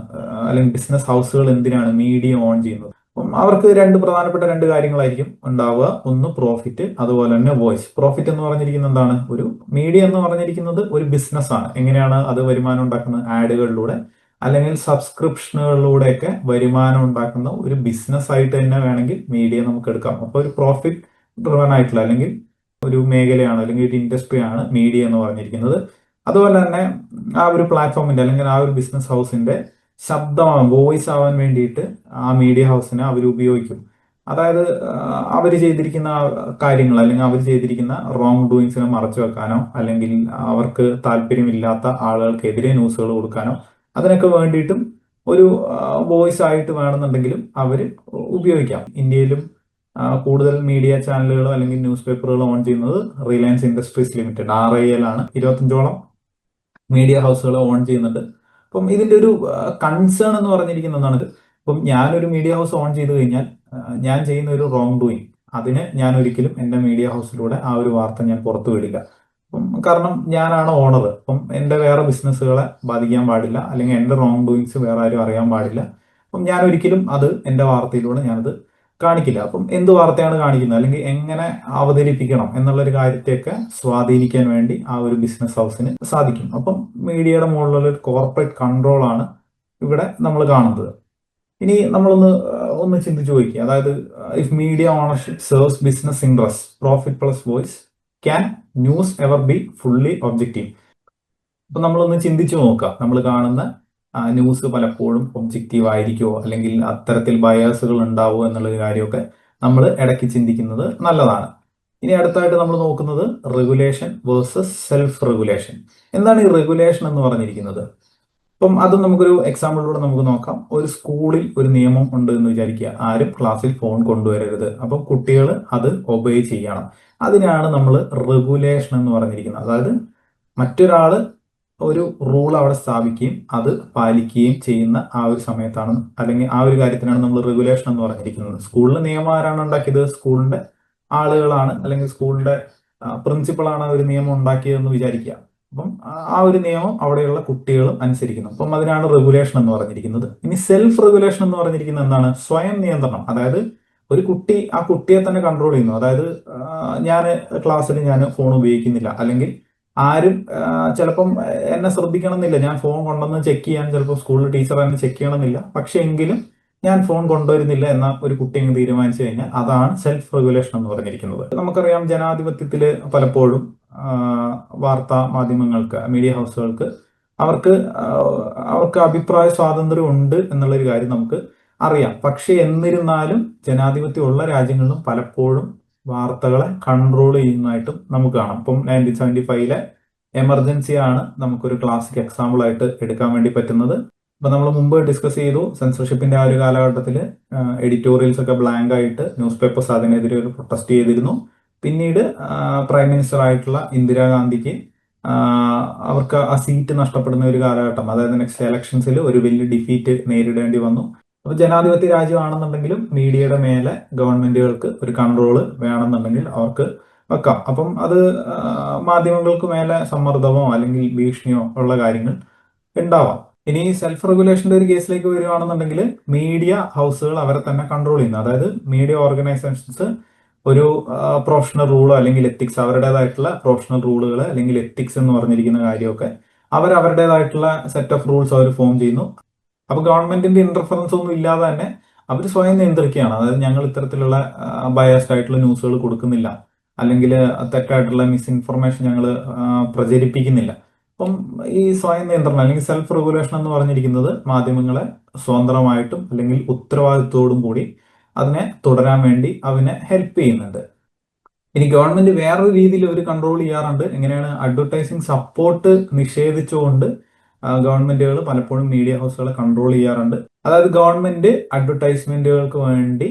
അല്ലെങ്കിൽ ബിസിനസ് ഹൗസുകൾ എന്തിനാണ് മീഡിയ ഓൺ ചെയ്യുന്നത്? അപ്പം അവർക്ക് പ്രധാനപ്പെട്ട രണ്ട് കാര്യങ്ങളായിരിക്കും ഉണ്ടാവുക. ഒന്ന് പ്രോഫിറ്റ്, അതുപോലെ തന്നെ വോയിസ്. പ്രോഫിറ്റ് എന്ന് പറഞ്ഞിരിക്കുന്നത് എന്താണ്? ഒരു മീഡിയ എന്ന് പറഞ്ഞിരിക്കുന്നത് ഒരു ബിസിനസ് ആണ്. എങ്ങനെയാണ് അത് വരുമാനം ഉണ്ടാക്കുന്നത്? ആഡുകളിലൂടെ അല്ലെങ്കിൽ സബ്സ്ക്രിപ്ഷനുകളിലൂടെയൊക്കെ വരുമാനം ഉണ്ടാക്കുന്ന ഒരു ബിസിനസ് ആയിട്ട് തന്നെ വേണമെങ്കിൽ മീഡിയ നമുക്ക് എടുക്കാം. അപ്പോൾ ഒരു പ്രോഫിറ്റ് ഡ്രിവൺ ആയിട്ടുള്ള അല്ലെങ്കിൽ ഒരു മേഖലയാണ് അല്ലെങ്കിൽ ഒരു ഇൻഡസ്ട്രിയാണ് മീഡിയ എന്ന് പറഞ്ഞിരിക്കുന്നത്. അതുപോലെ തന്നെ ആ ഒരു പ്ലാറ്റ്ഫോമിന്റെ അല്ലെങ്കിൽ ആ ഒരു ബിസിനസ് ഹൗസിന്റെ ശബ്ദമാവാൻ, വോയിസ് ആവാൻ വേണ്ടിയിട്ട് ആ മീഡിയ ഹൗസിനെ അവർ ഉപയോഗിക്കും. അതായത് അവർ ചെയ്തിരിക്കുന്ന കാര്യങ്ങൾ അല്ലെങ്കിൽ അവർ ചെയ്തിരിക്കുന്ന റോങ് ഡൂയിങ്സിനെ മറച്ചു വെക്കാനോ അല്ലെങ്കിൽ അവർക്ക് താല്പര്യമില്ലാത്ത ആളുകൾക്കെതിരെ ന്യൂസുകൾ കൊടുക്കാനോ അതിനൊക്കെ വേണ്ടിയിട്ടും ഒരു വോയിസ് ആയിട്ട് വേണമെന്നുണ്ടെങ്കിലും അവർ ഉപയോഗിക്കാം. ഇന്ത്യയിലും കൂടുതൽ മീഡിയ ചാനലുകളോ അല്ലെങ്കിൽ ന്യൂസ് പേപ്പറുകളോ ഓൺ ചെയ്യുന്നത് റിലയൻസ് ഇൻഡസ്ട്രീസ് ലിമിറ്റഡ് RIL ആണ്. 25ഓളം മീഡിയ ഹൗസുകൾ ഓൺ ചെയ്യുന്നുണ്ട്. അപ്പം ഇതിന്റെ ഒരു കൺസേൺ എന്ന് പറഞ്ഞിരിക്കുന്നതാണ്. ഇപ്പം ഞാനൊരു മീഡിയ ഹൗസ് ഓൺ ചെയ്ത് കഴിഞ്ഞാൽ ഞാൻ ചെയ്യുന്ന ഒരു റോങ് ഡൂയിങ്, അതിന് ഞാൻ ഒരിക്കലും എൻ്റെ മീഡിയ ഹൗസിലൂടെ ആ ഒരു വാർത്ത ഞാൻ പുറത്തു വിടില്ല. അപ്പം കാരണം ഞാനാണ് ഓണർ. അപ്പം എൻ്റെ വേറെ ബിസിനസ്സുകളെ ബാധിക്കാൻ പാടില്ല, അല്ലെങ്കിൽ എൻ്റെ റോങ് ഡൂയിങ്സ് വേറെ ആരും അറിയാൻ പാടില്ല. അപ്പം ഞാൻ ഒരിക്കലും അത് എൻ്റെ വാർത്തയിലൂടെ ഞാനത് കാണിക്കില്ല. അപ്പം എന്ത് വാർത്തയാണ് കാണിക്കുന്നത് അല്ലെങ്കിൽ എങ്ങനെ അവതരിപ്പിക്കണം എന്നുള്ളൊരു കാര്യത്തെയൊക്കെ സ്വാധീനിക്കാൻ വേണ്ടി ആ ഒരു ബിസിനസ് ഹൗസിന് സാധിക്കും. അപ്പം മീഡിയയുടെ മുകളിലുള്ള ഒരു കോർപ്പറേറ്റ് കൺട്രോൾ ആണ് ഇവിടെ നമ്മൾ കാണുന്നത്. ഇനി ഒന്ന് ചിന്തിച്ചു നോക്കി. അതായത് if media ownership serves business interest, profit plus voice, can news ever B fully objective? അപ്പൊ നമ്മളൊന്ന് ചിന്തിച്ചു നോക്കാം. നമ്മൾ കാണുന്ന ന്യൂസ് പലപ്പോഴും ഒബ്ജക്റ്റീവ് ആയിരിക്കുമോ അല്ലെങ്കിൽ അത്തരത്തിൽ ബയാസുകൾ ഉണ്ടാവുമോ എന്നുള്ളൊരു കാര്യമൊക്കെ നമ്മൾ ഇടയ്ക്ക് ചിന്തിക്കുന്നത് നല്ലതാണ്. ഇനി അടുത്തായിട്ട് നമ്മൾ നോക്കുന്നത് റെഗുലേഷൻ വേഴ്സസ് സെൽഫ് റെഗുലേഷൻ. എന്താണ് ഈ റെഗുലേഷൻ എന്ന് പറഞ്ഞിരിക്കുന്നത്? അപ്പം അത് നമുക്കൊരു എക്സാമ്പിളിലൂടെ നമുക്ക് നോക്കാം. ഒരു സ്കൂളിൽ ഒരു നിയമം ഉണ്ട് എന്ന് വിചാരിക്കുക. ആരും ക്ലാസ്സിൽ ഫോൺ കൊണ്ടുവരരുത്. അപ്പം കുട്ടികൾ അത് ഒബേ ചെയ്യണം. അതിനാണ് നമ്മൾ റെഗുലേഷൻ എന്ന് പറഞ്ഞിരിക്കുന്നത്. അതായത് മറ്റൊരാള് ഒരു റൂൾ അവിടെ സ്ഥാപിക്കുകയും അത് പാലിക്കുകയും ചെയ്യുന്ന ആ ഒരു സമയത്താണ് അല്ലെങ്കിൽ ആ ഒരു കാര്യത്തിനാണ് നമ്മൾ റെഗുലേഷൻ എന്ന് പറഞ്ഞിരിക്കുന്നത്. സ്കൂളിലെ നിയമം ആരാണ് ഉണ്ടാക്കിയത്? സ്കൂളിന്റെ ആളുകളാണ് അല്ലെങ്കിൽ സ്കൂളിന്റെ പ്രിൻസിപ്പളാണ് ഒരു നിയമം ഉണ്ടാക്കിയതെന്ന് വിചാരിക്കുക. അപ്പം ആ ഒരു നിയമം അവിടെയുള്ള കുട്ടികളും അനുസരിക്കുന്നു. അപ്പം അതിനാണ് റെഗുലേഷൻ എന്ന് പറഞ്ഞിരിക്കുന്നത്. ഇനി സെൽഫ് റെഗുലേഷൻ എന്ന് പറഞ്ഞിരിക്കുന്നത് എന്താണ്? സ്വയം നിയന്ത്രണം. അതായത് ഒരു കുട്ടി ആ കുട്ടിയെ തന്നെ കൺട്രോൾ ചെയ്യുന്നു. അതായത് ഞാൻ ക്ലാസ്സിൽ ഞാൻ ഫോൺ ഉപയോഗിക്കുന്നില്ല, അല്ലെങ്കിൽ ആരും ചിലപ്പം എന്നെ ശ്രദ്ധിക്കണം എന്നില്ല, ഞാൻ ഫോൺ കൊണ്ടുവന്ന് ചെക്ക് ചെയ്യാൻ ചിലപ്പോൾ സ്കൂളിൽ ടീച്ചർ എന്നെ ചെക്ക് ചെയ്യണമെന്നില്ല, പക്ഷെ എങ്കിലും ഞാൻ ഫോൺ കൊണ്ടുവരുന്നില്ല എന്ന ഒരു കുട്ടി അങ്ങ് തീരുമാനിച്ചു കഴിഞ്ഞാൽ അതാണ് സെൽഫ് റെഗുലേഷൻ എന്ന് പറഞ്ഞിരിക്കുന്നത്. നമുക്കറിയാം ജനാധിപത്യത്തിൽ പലപ്പോഴും വാർത്താ മാധ്യമങ്ങൾക്ക്, മീഡിയ ഹൗസുകൾക്ക് അവർക്ക് അവർക്ക് അഭിപ്രായ സ്വാതന്ത്ര്യം ഉണ്ട് എന്നുള്ളൊരു കാര്യം നമുക്ക് അറിയാം. പക്ഷെ എന്നിരുന്നാലും ജനാധിപത്യമുള്ള രാജ്യങ്ങളിലും പലപ്പോഴും വാർത്തകളെ കൺട്രോൾ ചെയ്യുന്നതായിട്ടും നമുക്ക് കാണാം. ഇപ്പം 1975 എമർജൻസി ആണ് നമുക്കൊരു ക്ലാസിക് എക്സാമ്പിൾ ആയിട്ട് എടുക്കാൻ വേണ്ടി പറ്റുന്നത്. ഇപ്പൊ നമ്മൾ മുമ്പ് ഡിസ്കസ് ചെയ്തു, സെൻസർഷിപ്പിന്റെ ആ ഒരു കാലഘട്ടത്തിൽ എഡിറ്റോറിയൽസ് ഒക്കെ ബ്ലാങ്ക് ആയിട്ട് ന്യൂസ് പേപ്പേഴ്സ് അതിനെതിരെ ഒരു പ്രൊട്ടസ്റ്റ് ചെയ്തിരുന്നു. പിന്നീട് പ്രൈം മിനിസ്റ്റർ ആയിട്ടുള്ള ഇന്ദിരാഗാന്ധിക്ക് അവർക്ക് ആ സീറ്റ് നഷ്ടപ്പെടുന്ന ഒരു കാലഘട്ടം, അതായത് നെക്സ്റ്റ് ഇലക്ഷൻസിൽ ഒരു വലിയ ഡിഫീറ്റ് നേരിടേണ്ടി വന്നു. അപ്പൊ ജനാധിപത്യ രാജ്യമാണെന്നുണ്ടെങ്കിലും മീഡിയയുടെ മേലെ ഗവൺമെന്റുകൾക്ക് ഒരു കൺട്രോള് വേണമെന്നുണ്ടെങ്കിൽ അവർക്ക് വെക്കാം. അപ്പം അത് മാധ്യമങ്ങൾക്ക് മേലെ സമ്മർദ്ദമോ അല്ലെങ്കിൽ ഭീഷണിയോ ഉള്ള കാര്യങ്ങൾ ഉണ്ടാവാം. ഇനി സെൽഫ് റെഗുലേഷന്റെ ഒരു കേസിലേക്ക് വരികയാണെന്നുണ്ടെങ്കിൽ മീഡിയ ഹൗസുകൾ അവരെ തന്നെ കൺട്രോൾ ചെയ്യുന്നു. അതായത് മീഡിയ ഓർഗനൈസേഷൻസ് ഒരു പ്രൊഫഷണൽ റൂളോ അല്ലെങ്കിൽ എത്തിക്സ്, അവരുടേതായിട്ടുള്ള പ്രൊഫഷണൽ റൂളുകൾ അല്ലെങ്കിൽ എത്തിക്സ് എന്ന് പറഞ്ഞിരിക്കുന്ന കാര്യമൊക്കെ അവർ അവരുടേതായിട്ടുള്ള സെറ്റ് ഓഫ് റൂൾസ് അവർ ഫോം ചെയ്യുന്നു. അപ്പൊ ഗവൺമെന്റിന്റെ ഇന്റർഫറൻസ് ഒന്നും ഇല്ലാതെ തന്നെ അവർ സ്വയം നിയന്ത്രിക്കുകയാണ്. അതായത് ഞങ്ങൾ ഇത്തരത്തിലുള്ള ബയസ്ഡ് ആയിട്ടുള്ള ന്യൂസുകൾ കൊടുക്കുന്നില്ല, അല്ലെങ്കിൽ തെറ്റായിട്ടുള്ള മിസ്ഇൻഫർമേഷൻ ഞങ്ങൾ പ്രചരിപ്പിക്കുന്നില്ല. അപ്പം ഈ സ്വയം നിയന്ത്രണം അല്ലെങ്കിൽ സെൽഫ് റെഗുലേഷൻ എന്ന് പറഞ്ഞിരിക്കുന്നത് മാധ്യമങ്ങളെ സ്വതന്ത്രമായിട്ടും അല്ലെങ്കിൽ ഉത്തരവാദിത്വത്തോടും കൂടി അതിനെ തുടരാൻ വേണ്ടി അവനെ ഹെൽപ്പ് ചെയ്യുന്നുണ്ട്. ഇനി ഗവൺമെന്റ് വേറൊരു രീതിയിൽ അവർ കൺട്രോൾ ചെയ്യാറുണ്ട്. എങ്ങനെയാണ്? അഡ്വർടൈസിങ് സപ്പോർട്ട് നിഷേധിച്ചുകൊണ്ട് ഗവൺമെന്റുകൾ പലപ്പോഴും മീഡിയ ഹൗസുകളെ കൺട്രോൾ ചെയ്യാറുണ്ട്. അതായത് ഗവൺമെന്റ് അഡ്വർടൈസ്മെന്റുകൾക്ക് വേണ്ടി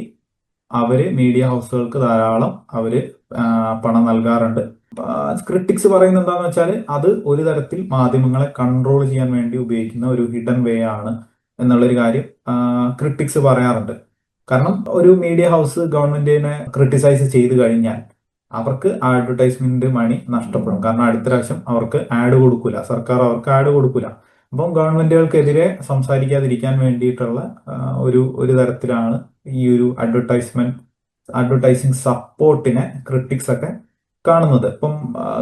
അവര് മീഡിയ ഹൗസുകൾക്ക് ധാരാളം അവര് പണം നൽകാറുണ്ട്. ക്രിട്ടിക്സ് പറയുന്നത് എന്താന്ന് വെച്ചാൽ അത് ഒരു തരത്തിൽ മാധ്യമങ്ങളെ കൺട്രോൾ ചെയ്യാൻ വേണ്ടി ഉപയോഗിക്കുന്ന ഒരു ഹിഡൻ വേ ആണ് എന്നുള്ളൊരു കാര്യം ക്രിട്ടിക്സ് പറയാറുണ്ട്. കാരണം ഒരു മീഡിയ ഹൗസ് ഗവൺമെന്റിനെ ക്രിട്ടിസൈസ് ചെയ്ത് കഴിഞ്ഞാൽ അവർക്ക് അഡ്വർടൈസ്മെന്റ് മണി നഷ്ടപ്പെടും. കാരണം അടുത്ത പ്രാവശ്യം അവർക്ക് ആഡ് കൊടുക്കൂല, സർക്കാർ അവർക്ക് ആഡ് കൊടുക്കൂല. അപ്പം ഗവൺമെന്റുകൾക്കെതിരെ സംസാരിക്കാതിരിക്കാൻ വേണ്ടിയിട്ടുള്ള ഒരു ഒരു തരത്തിലാണ് ഈ ഒരു അഡ്വർടൈസിങ് സപ്പോർട്ടിനെ ക്രിട്ടിക്സ് ഒക്കെ കാണുന്നത്. ഇപ്പം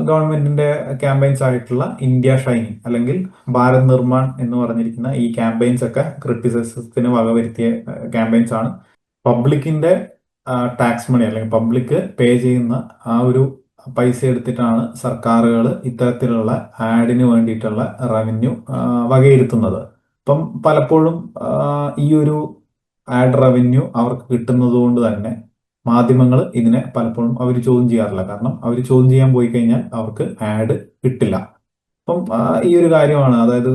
ഗവൺമെന്റിന്റെ ക്യാമ്പയിൻസ് ആയിട്ടുള്ള ഇന്ത്യ ഷൈനിങ് അല്ലെങ്കിൽ ഭാരത് നിർമ്മാൺ എന്ന് പറഞ്ഞിരിക്കുന്ന ഈ ക്യാമ്പയിൻസ് ഒക്കെ ക്രിറ്റിസിസത്തിന് വകവരുത്തിയ ക്യാമ്പയിൻസ് ആണ്. പബ്ലിക്കിന്റെ ടാക്സ് മണി അല്ലെങ്കിൽ പബ്ലിക് പേ ചെയ്യുന്ന ആ ഒരു പൈസ എടുത്തിട്ടാണ് സർക്കാരുകൾ ഇത്തരത്തിലുള്ള ആഡിന് വേണ്ടിയിട്ടുള്ള റവന്യൂ വകയിരുത്തുന്നത്. അപ്പം പലപ്പോഴും ഈ ഒരു ആഡ് റവന്യൂ അവർക്ക് കിട്ടുന്നത് കൊണ്ട് തന്നെ മാധ്യമങ്ങൾ ഇതിനെ പലപ്പോഴും അവർ ചോദ്യം ചെയ്യാറില്ല. കാരണം അവർ ചോദ്യം ചെയ്യാൻ പോയി കഴിഞ്ഞാൽ അവർക്ക് ആഡ് കിട്ടില്ല. അപ്പം ഈ ഒരു കാര്യമാണ്, അതായത്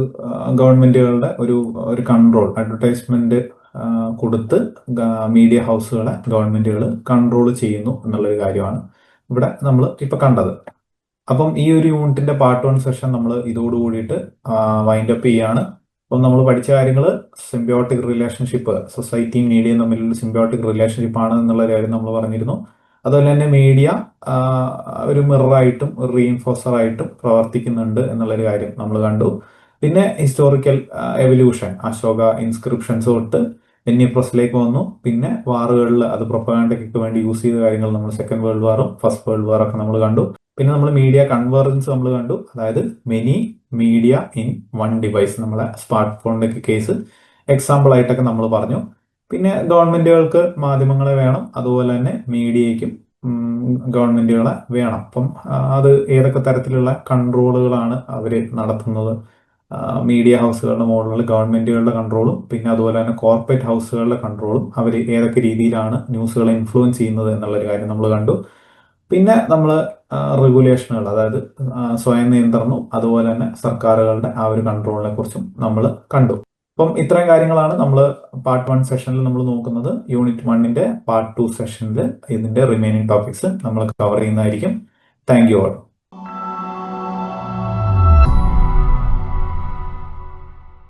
ഗവൺമെന്റുകളുടെ ഒരു ഒരു കൺട്രോൾ, അഡ്വർടൈസ്മെന്റ് കൊടുത്ത് മീഡിയ ഹൗസുകളെ ഗവൺമെന്റുകൾ കൺട്രോൾ ചെയ്യുന്നു എന്നുള്ളൊരു കാര്യമാണ് ഇവിടെ നമ്മൾ ഇപ്പൊ കണ്ടത്. അപ്പം ഈ ഒരു യൂണിറ്റിന്റെ പാർട്ട് 1 സെഷൻ നമ്മൾ ഇതോടുകൂടിയിട്ട് വൈൻഡ് അപ്പ് ചെയ്യാണ്. അപ്പം നമ്മൾ പഠിച്ച കാര്യങ്ങൾ സിംബയോട്ടിക് റിലേഷൻഷിപ്പ്, സൊസൈറ്റിയും മീഡിയയും തമ്മിലുള്ള സിംബയോട്ടിക് റിലേഷൻഷിപ്പ് ആണ് എന്നുള്ള കാര്യം നമ്മൾ പറഞ്ഞിരുന്നു. അതുപോലെ തന്നെ മീഡിയ ഒരു മിററായിട്ടും ഒരു റീഇൻഫോഴ്സർ ആയിട്ടും പ്രവർത്തിക്കുന്നുണ്ട് എന്നുള്ളൊരു കാര്യം നമ്മൾ കണ്ടു. പിന്നെ ഹിസ്റ്റോറിക്കൽ എവല്യൂഷൻ, അശോക ഇൻസ്ക്രിപ്ഷൻസ് തൊട്ട് പ്രസ്സിലേക്ക് വന്നു. പിന്നെ വാറുകളിൽ അത് പ്രൊപ്പഗാൻഡയ്ക്ക് വേണ്ടി യൂസ് ചെയ്ത കാര്യങ്ങൾ നമ്മൾ സെക്കൻഡ് വേൾഡ് വാറും ഫസ്റ്റ് വേൾഡ് വാറും ഒക്കെ നമ്മൾ കണ്ടു. പിന്നെ നമ്മൾ മീഡിയ കൺവേർജൻസ് നമ്മൾ കണ്ടു, അതായത് many media in one device, നമ്മളെ സ്മാർട്ട് ഫോണിന്റെ കേസ് എക്സാമ്പിൾ ആയിട്ടൊക്കെ നമ്മൾ പറഞ്ഞു. പിന്നെ ഗവൺമെന്റുകൾക്ക് മാധ്യമങ്ങളെ വേണം, അതുപോലെ തന്നെ മീഡിയയ്ക്കും ഗവൺമെന്റുകളെ വേണം. അപ്പം അത് ഏതൊക്കെ തരത്തിലുള്ള കൺട്രോളുകളാണ് അവർ നടത്തുന്നത്, മീഡിയ ഹൗസുകളുടെ മുകളിൽ ഗവൺമെന്റുകളുടെ കൺട്രോളും പിന്നെ അതുപോലെ തന്നെ കോർപ്പറേറ്റ് ഹൗസുകളുടെ കൺട്രോളും അവർ ഏതൊക്കെ രീതിയിലാണ് ന്യൂസുകളെ ഇൻഫ്ലുവൻസ് ചെയ്യുന്നത് എന്നുള്ളൊരു കാര്യം നമ്മൾ കണ്ടു. പിന്നെ നമ്മൾ റെഗുലേഷനുകൾ, അതായത് സ്വയം നിയന്ത്രണവും അതുപോലെ തന്നെ സർക്കാരുകളുടെ ആ ഒരു കൺട്രോളിനെ കുറിച്ചും നമ്മൾ കണ്ടു. അപ്പം ഇത്രയും കാര്യങ്ങളാണ് നമ്മൾ പാർട്ട് 1 സെഷനിൽ നമ്മൾ നോക്കുന്നത്. യൂണിറ്റ് 1ന്റെ പാർട്ട് 2 സെഷനിൽ ഇതിന്റെ റിമൈനിങ് ടോപ്പിക്സ് നമ്മൾ കവർ ചെയ്യുന്നതായിരിക്കും. Thank you all.